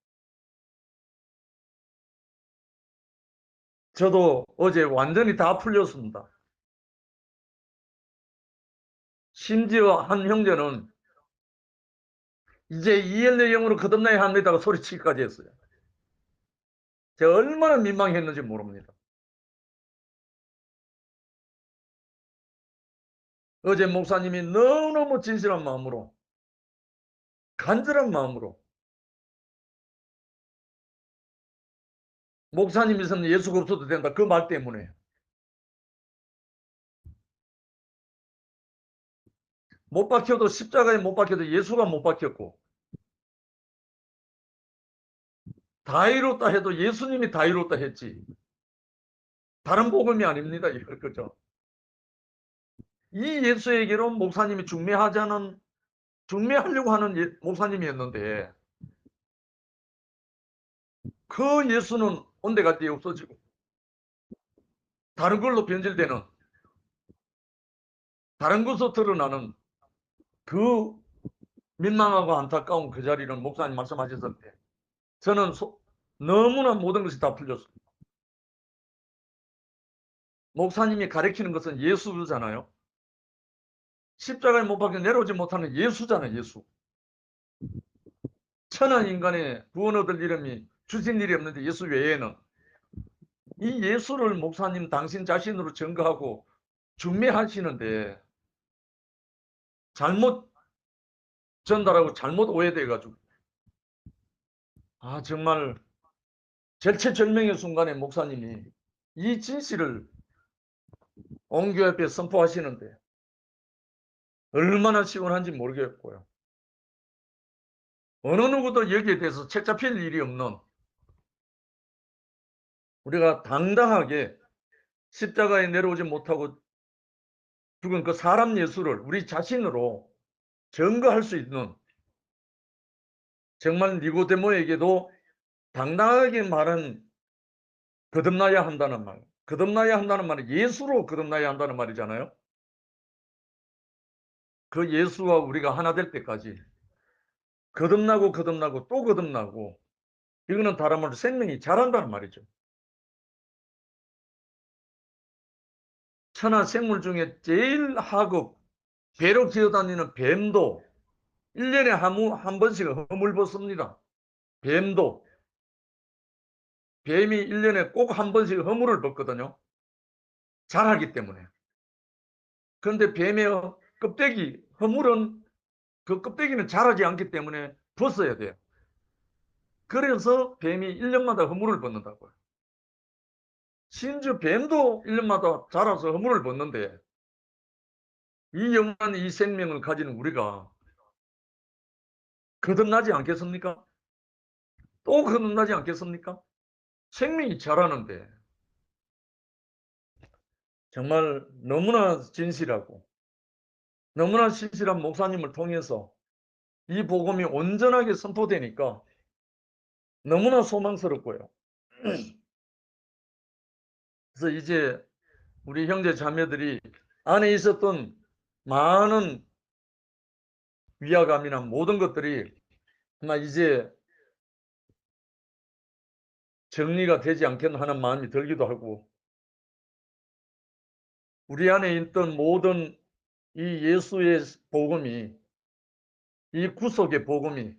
저도 어제 완전히 다 풀렸습니다. 심지어 한 형제는 이제 이엘의 영으로 거듭나야 합니다가 소리치기까지 했어요. 제가 얼마나 민망했는지 모릅니다. 어제 목사님이 너무너무 진실한 마음으로, 간절한 마음으로, 목사님 있으면 예수가 없어도 된다 그 말 때문에 못 박혀도, 십자가에 못 박혀도 예수가 못 박혔고 다 이뤘다 해도 예수님이 다 이뤘다 했지 다른 복음이 아닙니다. 이걸 그죠? 이 예수에게로 목사님이 중매하려고 하는 목사님이었는데 그 예수는 온데간데 없어지고 다른 걸로 변질되는, 다른 것으로 드러나는 그 민망하고 안타까운 그 자리는 목사님 말씀하셨을 때 저는 너무나 모든 것이 다 풀렸습니다. 목사님이 가리키는 것은 예수잖아요. 십자가에 못 박혀 내려오지 못하는 예수잖아요. 예수. 천한 인간의 구원 얻을 이름이 주신 일이 없는데 예수 외에는 이 예수를 목사님 당신 자신으로 증거하고 중매하시는데 잘못 전달하고 잘못 오해돼가지고 정말 절체절명의 순간에 목사님이 이 진실을 온 교회 앞에 선포하시는데 얼마나 시원한지 모르겠고요. 어느 누구도 여기에 대해서 책 잡힐 일이 없는 우리가 당당하게 십자가에 내려오지 못하고 죽은 그 사람 예수를 우리 자신으로 증거할 수 있는 정말 니고데모에게도 당당하게 말은 거듭나야 한다는 말. 거듭나야 한다는 말은 예수로 거듭나야 한다는 말이잖아요. 그 예수와 우리가 하나 될 때까지 거듭나고 거듭나고 또 거듭나고 이거는 다른 말로 생명이 자란다는 말이죠. 천하 생물 중에 제일 하급 배로 기어다니는 뱀도 1년에 한 번씩 허물 벗습니다. 뱀도. 뱀이 1년에 꼭 한 번씩 허물을 벗거든요. 자라기 때문에. 그런데 뱀의 껍데기, 허물은 그 껍데기는 자라지 않기 때문에 벗어야 돼요. 그래서 뱀이 1년마다 허물을 벗는다고요. 심지어 뱀도 1년마다 자라서 허물을 벗는데 이 영원한 이 생명을 가진 우리가 거듭나지 않겠습니까? 또 거듭나지 않겠습니까? 생명이 자라는데 정말 너무나 진실하고 너무나 신실한 목사님을 통해서 이 복음이 온전하게 선포되니까 너무나 소망스럽고요. 그래서 이제 우리 형제 자매들이 안에 있었던 많은 위화감이나 모든 것들이 아마 이제 정리가 되지 않겠나 하는 마음이 들기도 하고 우리 안에 있던 모든 이 예수의 복음이 이 구속의 복음이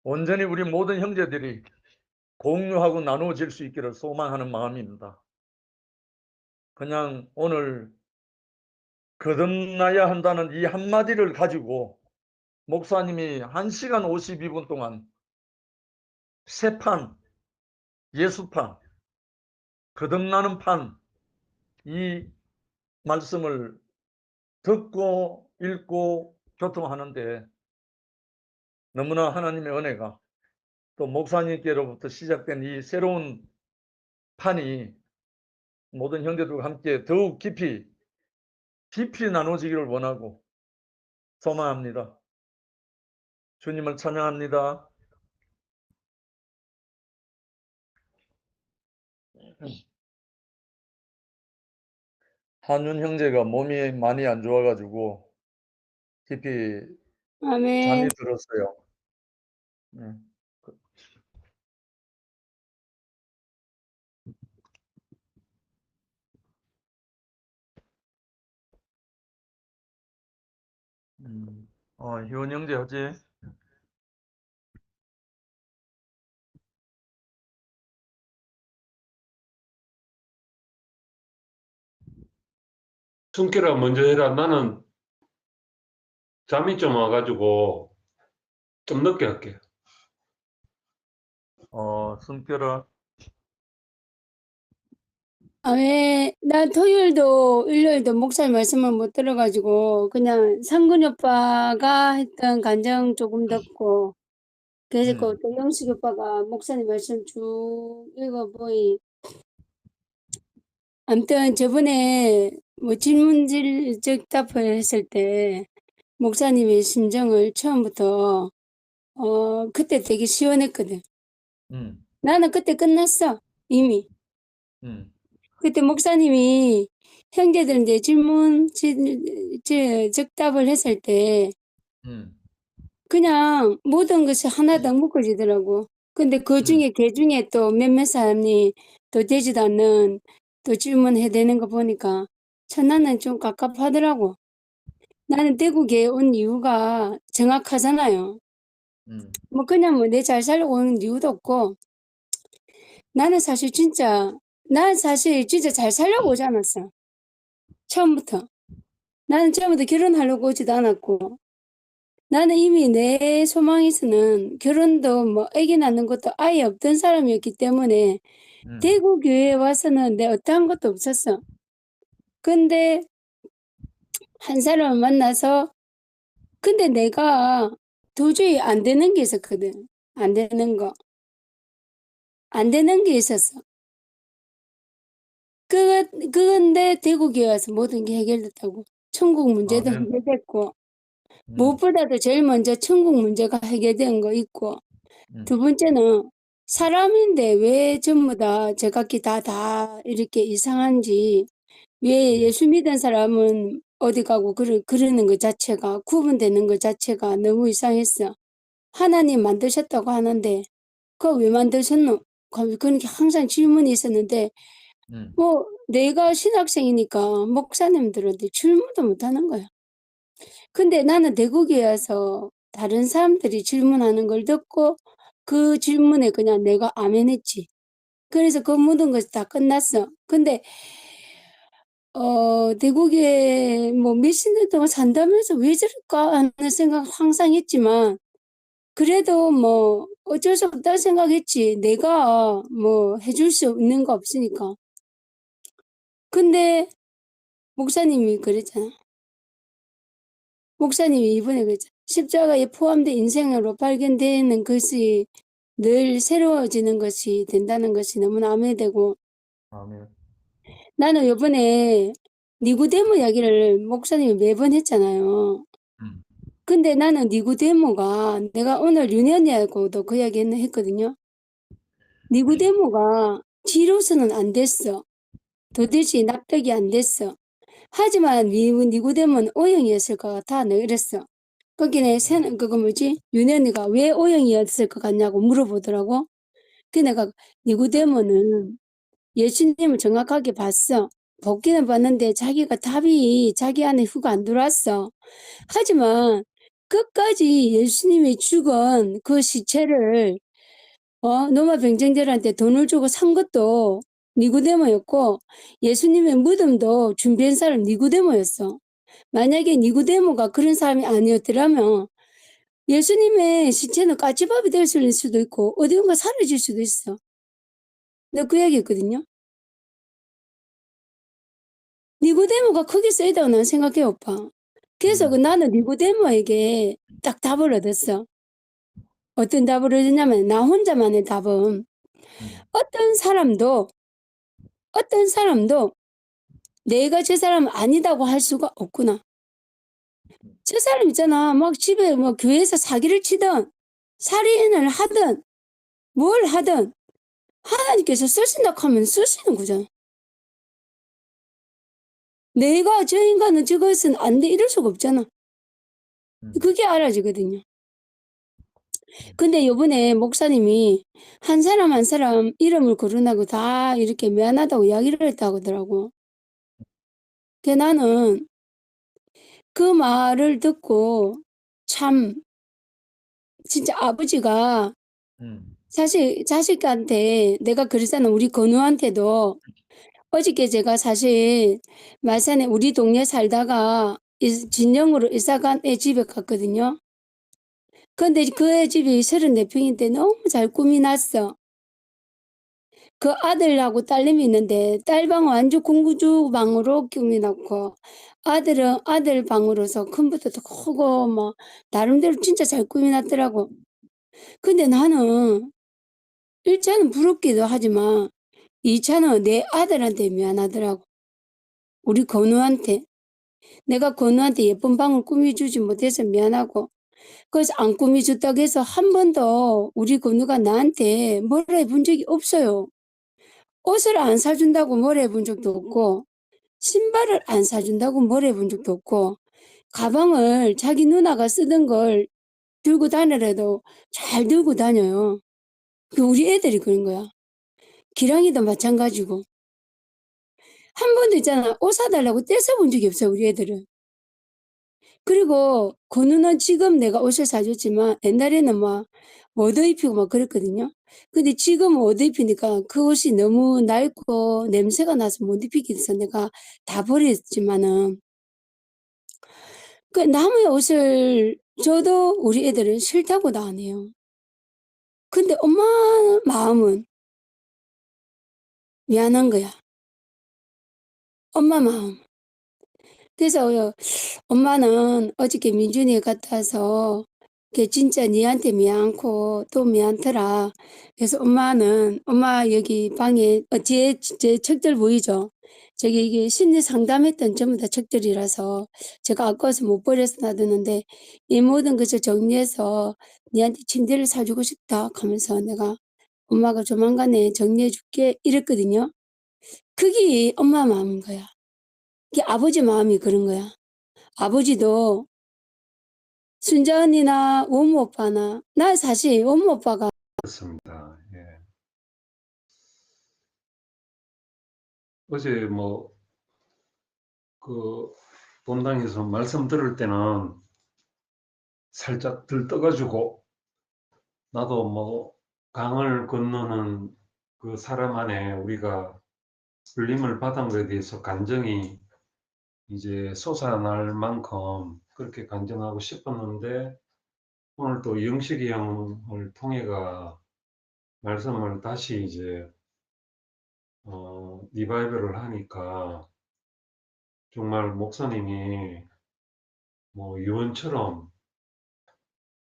온전히 우리 모든 형제들이 공유하고 나누어질 수 있기를 소망하는 마음입니다. 그냥 오늘 거듭나야 한다는 이 한마디를 가지고 목사님이 1시간 52분 동안 새 판, 예수판, 거듭나는 판, 이 말씀을 듣고 읽고 교통하는데 너무나 하나님의 은혜가 또 목사님께로부터 시작된 이 새로운 판이 모든 형제들과 함께 더욱 깊이 나눠지기를 원하고 소망합니다. 주님을 찬양합니다. 한윤 형제가 몸이 많이 안 좋아가지고 깊이
아멘.
잠이 들었어요. 네. 희원 형제 하지?
승결아 먼저 해라. 나는 잠이 좀 와가지고 좀 늦게 할게.
승결아.
아멘. 나 토요일도 일요일도 목사님 말씀을 못 들어가지고 그냥 상근 오빠가 했던 간증 조금 듣고 그래서 또 영식 오빠가 목사님 말씀 쭉 읽어보이. 아무튼 저번에 뭐 질문답을 했을 때 목사님의 심정을 처음부터 그때 되게 시원했거든. 나는 그때 끝났어 이미. 그때 목사님이 형제들 이제 즉답을 했을 때 그냥 모든 것이 하나도 안 묶어지더라고. 근데 그 중에 그 중에 또 몇몇 사람이 또 되지도 않는 또 질문해야 되는 거 보니까 천안은 좀 갑갑하더라고. 나는 대구에 온 이유가 정확하잖아요. 뭐 그냥 뭐 내 잘 살려고 온 이유도 없고 나는 사실 진짜 잘 살려고 오지 않았어. 처음부터. 나는 처음부터 결혼하려고 오지도 않았고 나는 이미 내 소망에서는 결혼도 뭐 아기 낳는 것도 아예 없던 사람이었기 때문에 대구 교회에 와서는 내 어떠한 것도 없었어. 근데 한 사람을 만나서 근데 내가 도저히 안 되는 게 있었거든. 안 되는 거. 안 되는 게 있었어. 그건데 대구 교회 와서 모든 게 해결됐다고. 천국 문제도
아멘.
해결됐고
음,
무엇보다도 제일 먼저 천국 문제가 해결된 거 있고
음,
두 번째는 사람인데 왜 전부 다 제각기 다 이렇게 이상한지 왜 예수 믿은 사람은 어디 가고 그러는 것 자체가 구분되는 것 자체가 너무 이상했어. 하나님 만드셨다고 하는데 그거 왜 만드셨노? 그런 게 항상 질문이 있었는데
음,
뭐 내가 신학생이니까 목사님들한테 질문도 못하는 거야. 근데 나는 대구에 와서 다른 사람들이 질문하는 걸 듣고 그 질문에 그냥 내가 아멘 했지. 그래서 그 모든 것이 다 끝났어. 근데 대구에 뭐 몇십 년 동안 산다면서 왜 저럴까 하는 생각 항상 했지만 그래도 뭐 어쩔 수 없다 생각했지. 내가 뭐 해줄 수 없는 거 없으니까. 근데 목사님이 그랬잖아. 목사님이 이번에 그랬잖아. 십자가에 포함된 인생으로 발견되는 것이 늘 새로워지는 것이 된다는 것이 너무나 아멘되고
아멘.
나는 이번에 니고데모 이야기를 목사님이 매번 했잖아요.
음,
근데 나는 니고데모가 내가 오늘 윤현이하고도 그 이야기 했거든요. 니고데모가 지로서는 안 됐어. 도대체 납득이 안 됐어. 하지만 니고데모는 O형이었을 것 같아. 내가 이랬어. 거기에 그거 뭐지? 윤현이가 왜 O형이었을 것 같냐고 물어보더라고. 그 내가 니고데모는 예수님을 정확하게 봤어. 보기는 봤는데 자기가 답이 자기 안에 후가 안 들어왔어. 하지만 끝까지 예수님이 죽은 그 시체를 노마 병정들한테 돈을 주고 산 것도 니고데모였고 예수님의 무덤도 준비한 사람 니고데모였어. 만약에 니고데모가 그런 사람이 아니었더라면 예수님의 시체는 까치밥이 될 수도 있고 어디론가 사라질 수도 있어. 내가 그 얘기했거든요. 니고데모가 크게 쓰이다고 난 생각해, 오빠. 그래서 나는 니고데모에게 딱 답을 얻었어. 어떤 답을 얻었냐면 나 혼자만의 답은 어떤 사람도 내가 저 사람 아니다고 할 수가 없구나. 저 사람 있잖아. 막 집에 뭐 교회에서 사기를 치든 살인을 하든 뭘 하든 하나님께서 쓰신다 하면 쓰시는 거잖아. 내가 저 인간은 저것은 안 돼 이럴 수가 없잖아. 그게 알아지거든요. 근데 요번에 목사님이 한 사람 한 사람 이름을 거론하고 다 이렇게 미안하다고 이야기를 했다고 하더라고. 그 나는 그 말을 듣고 참 진짜 아버지가 사실 자식한테 내가 그러잖아. 우리 건우한테도 어저께 제가 사실 말산에 우리 동네 살다가 진영으로 이사간 애 집에 갔거든요. 근데 그 애 집이 34평인데 너무 잘 꾸미 놨어. 그 아들하고 딸내미 있는데 딸방 완전 공구주 방으로 꾸미 놨고 아들은 아들 방으로서 컴퓨터도 크고 뭐 나름대로 진짜 잘 꾸미 놨더라고. 근데 나는 1차는 부럽기도 하지만 2차는 내 아들한테 미안하더라고. 우리 건우한테. 내가 건우한테 예쁜 방을 꾸며주지 못해서 미안하고 그래서 안 꾸며줬다고 해서 한 번도 우리 건우가 나한테 뭐라 해본 적이 없어요. 옷을 안 사준다고 뭐라 해본 적도 없고 신발을 안 사준다고 뭐라 해본 적도 없고 가방을 자기 누나가 쓰던 걸 들고 다니래도 잘 들고 다녀요. 그 우리 애들이 그런 거야. 기랑이도 마찬가지고. 한 번도 있잖아. 옷 사달라고 떼써본 적이 없어요, 우리 애들은. 그리고 그 누나는 지금 내가 옷을 사줬지만 옛날에는 막 못 입히고 막 그랬거든요. 근데 지금 못 입히니까 그 옷이 너무 낡고 냄새가 나서 못 입히게 돼서 내가 다 버렸지만은 그 남의 옷을 줘도 우리 애들은 싫다고 다 안 해요. 근데 엄마 마음은 미안한 거야. 엄마 마음. 그래서 엄마는 어저께 민준이 갔다 와서 걔 진짜 니한테 미안고 또 미안더라. 그래서 엄마는 엄마 여기 방에 제 책들 보이죠? 저기 이게 심리 상담했던 전부 다 책들이라서 제가 아까워서 못 버려서 놔두는데 이 모든 것을 정리해서 니한테 침대를 사주고 싶다 하면서 내가 엄마가 조만간에 정리해 줄게 이랬거든요. 그게 엄마 마음인 거야. 그게 아버지 마음이 그런 거야. 아버지도 순자 언니나 원무 오빠나 나 사실 원무 오빠가
그렇습니다. 예. 어제 뭐 그 본당에서 말씀 들을 때는 살짝 들떠가지고 나도 뭐 강을 건너는 그 사람 안에 우리가 불림을 받은 것에 대해서 간정이 이제 솟아날 만큼 그렇게 간증하고 싶었는데 오늘 또 영식이 형을 통해가 말씀을 다시 이제 리바이벌을 하니까 정말 목사님이 뭐 유언처럼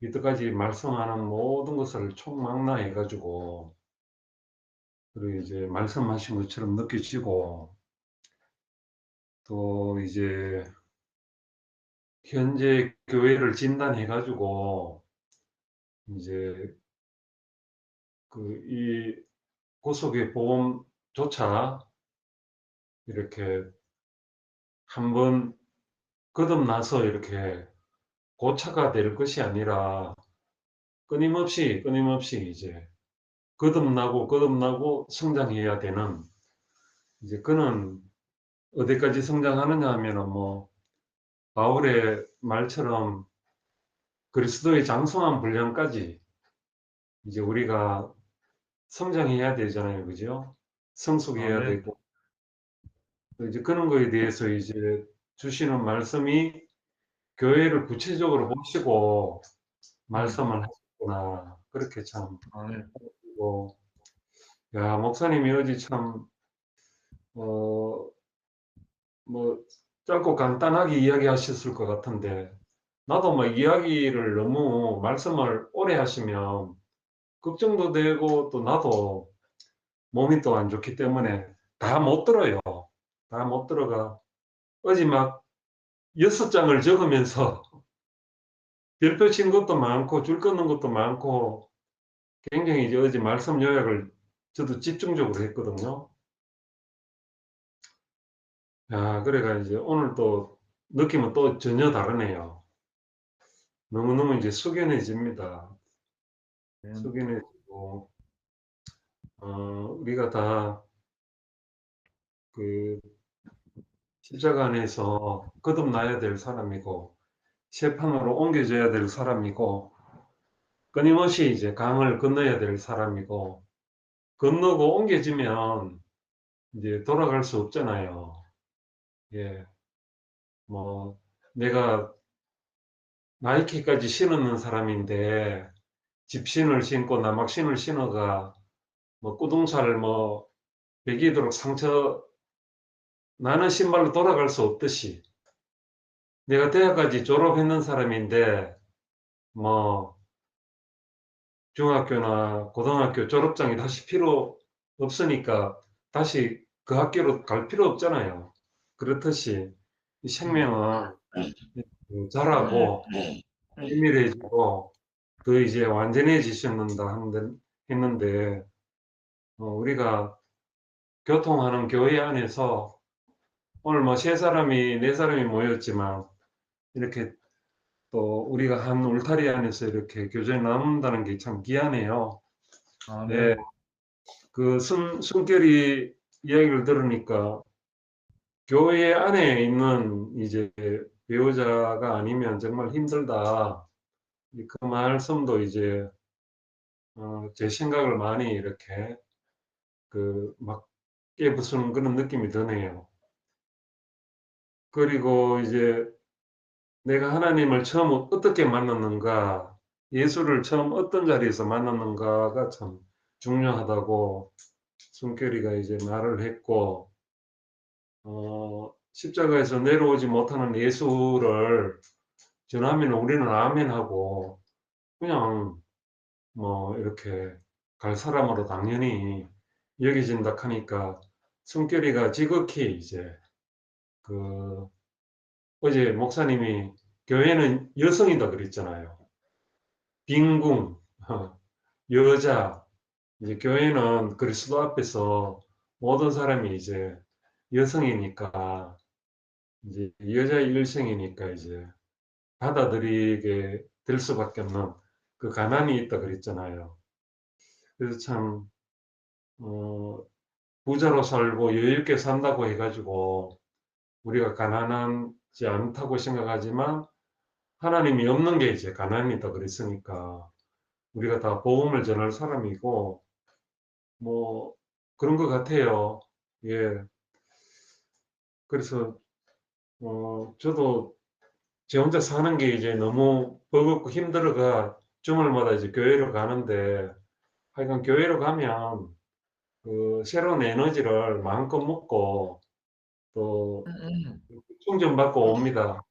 이때까지 말씀하는 모든 것을 총망라해 가지고 그리고 이제 말씀하신 것처럼 느껴지고 또 이제 현재 교회를 진단해 가지고 이제 그 이 구속의 보험조차 이렇게 한번 거듭나서 이렇게 고차가 될 것이 아니라 끊임없이 이제 거듭나고 성장해야 되는 이제 그는 어디까지 성장하느냐 하면은 뭐 바울의 말처럼 그리스도의 장성한 분량까지 이제 우리가 성장해야 되잖아요. 그죠? 성숙해야
아멘.
되고 이제 그런 거에 대해서 이제 주시는 말씀이 교회를 구체적으로 보시고 말씀을 하셨구나. 그렇게 참
아멘.
뭐, 야, 목사님이 어제 참, 뭐, 짧고 간단하게 이야기하셨을 것 같은데, 나도 뭐 이야기를 너무 말씀을 오래 하시면 걱정도 되고 또 나도 몸이 또 안 좋기 때문에 다 못 들어요. 다 못 들어가. 어제 막 6장을 적으면서 별표 친 것도 많고 줄 끊는 것도 많고 굉장히 이제 어제 말씀 요약을 저도 집중적으로 했거든요. 야, 그래가 이제 오늘 또 느낌은 또 전혀 다르네요. 너무너무 이제 숙연해집니다. 숙연해지고, 우리가 다 그 십자가 안에서 거듭나야 될 사람이고, 세판으로 옮겨져야 될 사람이고, 끊임없이 이제 강을 건너야 될 사람이고, 건너고 옮겨지면 이제 돌아갈 수 없잖아요. 예, 뭐, 내가 나이키까지 신었는 사람인데, 집신을 신고 남학신을 신어가 뭐 구둥살 뭐 베기도록 상처 나는 신발로 돌아갈 수 없듯이 내가 대학까지 졸업했는 사람인데 뭐 중학교나 고등학교 졸업장이 다시 필요 없으니까 다시 그 학교로 갈 필요 없잖아요. 그렇듯이 이 생명은 자라고 세밀해지고 더 이제 완전해지셨는다 했는데 우리가 교통하는 교회 안에서 오늘 뭐 세 사람이 네 사람이 모였지만 이렇게 또 우리가 한 울타리 안에서 이렇게 교제를 나눈다는 게 참 귀하네요.
아멘.
네, 그 숨결이 이야기를 들으니까 교회 안에 있는 이제 배우자가 아니면 정말 힘들다. 그 말씀도 이제 제 생각을 많이 이렇게 막 깨부수는 그런 느낌이 드네요. 그리고 이제 내가 하나님을 처음 어떻게 만났는가, 예수를 처음 어떤 자리에서 만났는가가 참 중요하다고 숨결이가 이제 말을 했고, 십자가에서 내려오지 못하는 예수를 전하면 우리는 아멘하고 그냥 뭐 이렇게 갈 사람으로 당연히 여겨진다 하니까 숨결이가 지극히 이제 어제 목사님이 교회는 여성이다 그랬잖아요. 빈궁, 여자, 이제 교회는 그리스도 앞에서 모든 사람이 이제 여성이니까 이제 여자 일생이니까 이제 받아들이게 될 수밖에 없는 그 가난이 있다 그랬잖아요. 그래서 참 부자로 살고 여유 있게 산다고 해가지고 우리가 가난하지 않다고 생각하지만 하나님이 없는 게 이제 가난이다 그랬으니까 우리가 다 복음을 전할 사람이고 뭐 그런 것 같아요. 예. 그래서 저도 제 혼자 사는 게 이제 너무 버겁고 힘들어가 주말마다 이제 교회로 가는데 하여간 교회로 가면 새로운 에너지를 마음껏 먹고 또 충전받고 옵니다.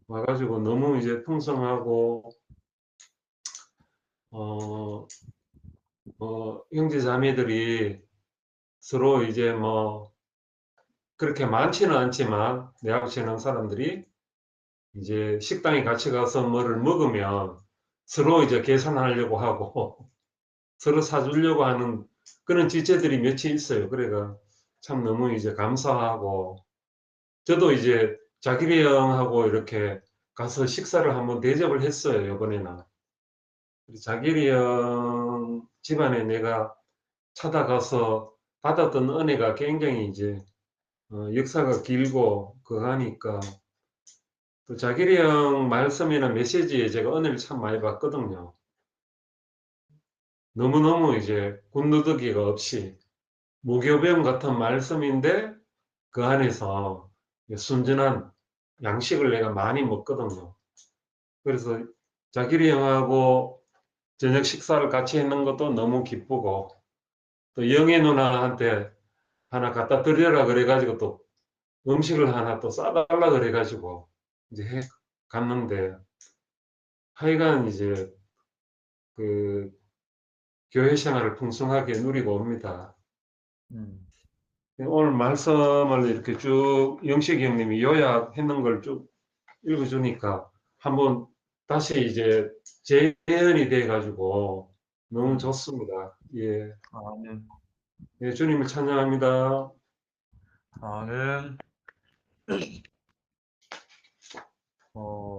와가지고 너무 이제 풍성하고 어, 형제 자매들이 서로 이제 뭐 그렇게 많지는 않지만 내하고 지내는 사람들이 이제 식당에 같이 가서 뭐를 먹으면 서로 이제 계산하려고 하고 서로 사주려고 하는 그런 지체들이 며칠 있어요. 그래가 참 너무 이제 감사하고 저도 이제 자기리 형하고 이렇게 가서 식사를 한번 대접을 했어요. 이번에는. 자기리 형 집안에 내가 찾아가서 받았던 은혜가 굉장히 이제 역사가 길고 그거 하니까 또 자기리 형 말씀이나 메시지에 제가 은혜를 참 많이 받거든요. 너무너무 이제 군더더기가 없이 무교병 같은 말씀인데 그 안에서 순전한 양식을 내가 많이 먹거든요. 그래서 자기리 형하고 저녁 식사를 같이 했는 것도 너무 기쁘고 또 영애 누나한테 하나 갖다 드려라 그래가지고 또 음식을 하나 또 싸달라 그래가지고 이제 갔는데 하여간 이제 그 교회 생활을 풍성하게 누리고 옵니다. 오늘 말씀을 이렇게 쭉 영식이 형님이 요약했는 걸 쭉 읽어주니까 한번 다시 이제 재현이 돼가지고 너무 좋습니다. 예.
아멘.
예, 주님을 찬양합니다.
아멘.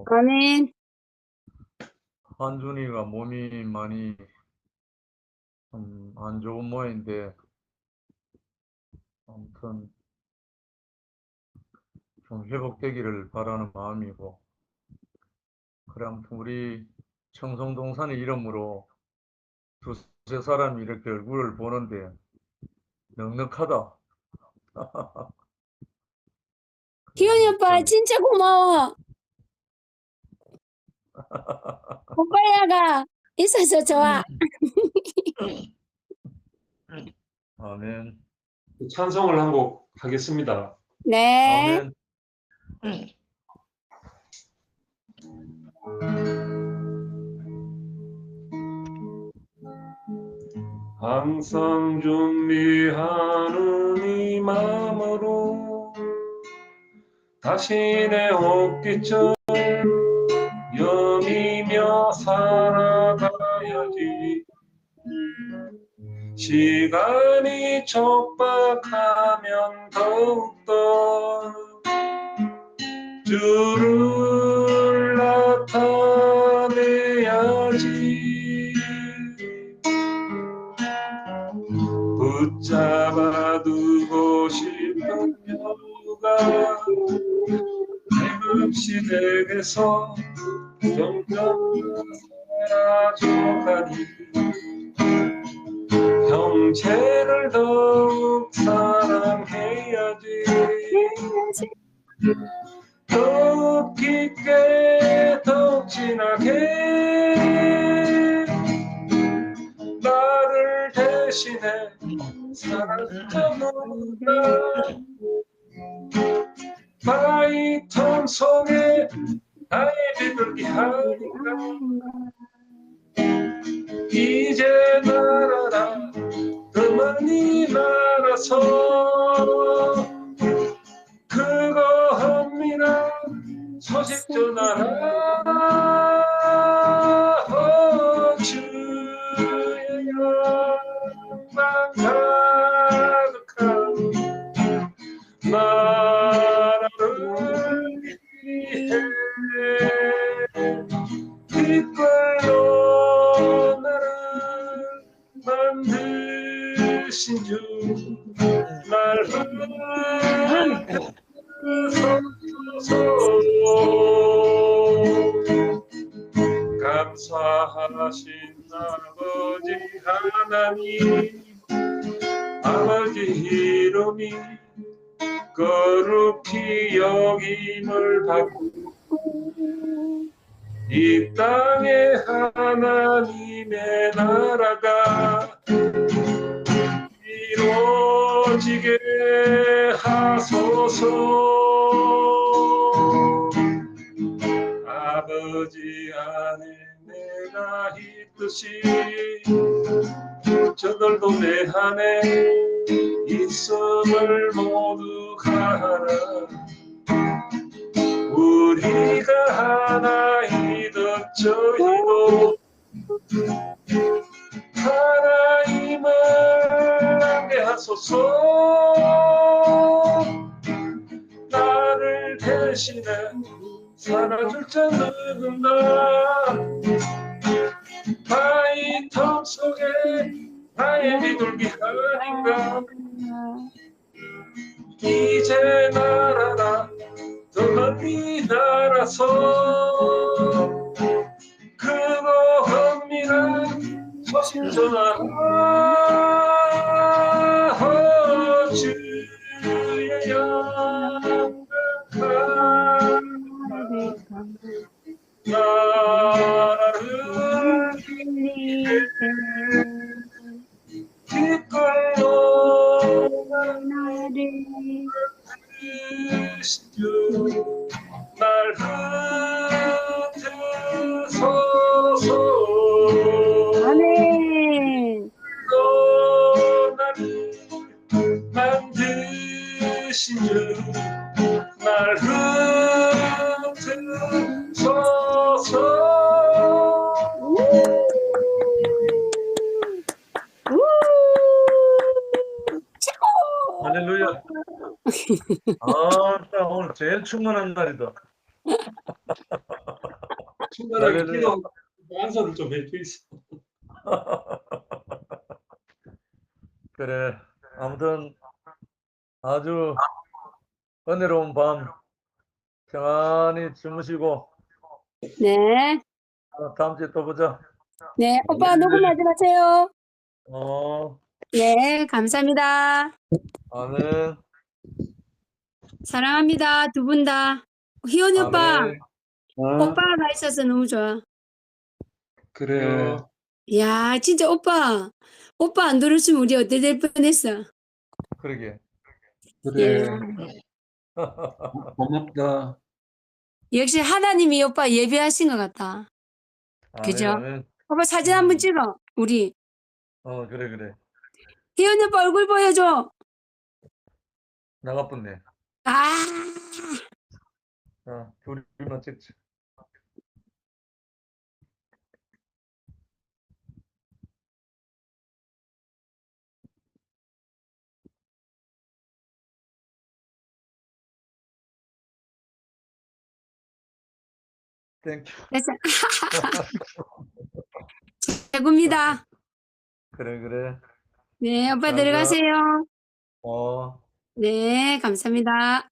아멘.
한준이가 몸이 많이 안 좋은 모양인데 아무튼 좀 회복되기를 바라는 마음이고 그래 아무튼 우리 청성동산의 이름으로 두세 사람이 이렇게 얼굴을 보는데 넉넉하다.
기훈이 오빠 진짜 고마워. 오빠야가 있어서 좋아.
아멘.
찬송을 한 곡 하겠습니다.
네.
아멘.
항상 준비하는 이 마음으로 다시 내 옷깃을 여미며 살아가야지. 시간이 촉박하면 더욱더 주를 나타내야지. 붙잡아 두고 싶은 없이 내게서 점점 사라져가니 형제를 더욱 사랑해야지 더욱 깊게 더욱 진하게 나를 대신해 사랑해준다 바위틈 속에 나의 비둘기 하니까 이제 날아라 더 많이 날아서 그거 합니다 소식 전하라 주의 영광 가득한 나라를 위해 빛깔로 나를 만드신 주 날 감사하신 아버지 하나님 아버지 이름이 거룩히 여김을 받고 이 땅에 하나님의 나라가 이루어지게 하소서 아버지 안에 내가 있듯이 저들도 내 안에 있음을 모두 하라 우리가 하나이듯 저희도 하나님을 알게 하소서 나를 대신해 살아줄 자 누군가 바위틈 속에 나의 비둘기 아닌가 이제 날아라 더 멀리 날아서 그거 합니다 소식 전하라 주의 영광 나라를 위해 빛깔로 나를 주 날 흩으소서
아멘.
또 나를 만드신 주 날 흩으소서
할렐루야. 아, 오늘 제일 충만한 날이다.
충분하게
할렐루야.
기도 안서를 좀 해주이소.
그래. 아무튼 아주 은혜로운 밤 평안히 주무시고
네.
다음 주에 또 보자.
네. 오빠 녹음하지 마세요. 네. 감사합니다.
아멘.
사랑합니다. 두 분 다. 희원이 오빠.
아멘.
오빠가 있어서 너무 좋아.
그래.
야, 진짜 오빠 안 들었으면 우리 어떻게 될 뻔했어.
그러게.
그래.
예.
고맙다.
역시 하나님이 오빠 예배하신 것 같다.
아멘,
그죠?
아멘.
오빠 사진 한번 찍어. 우리.
그래.
희원이 오빠 얼굴 보여줘.
나가뿐네.
아,
둘이만 찍자. 땡큐.
됐어. 최고입니다.
그래.
네, 오빠
자,
들어가세요.
어.
네, 감사합니다.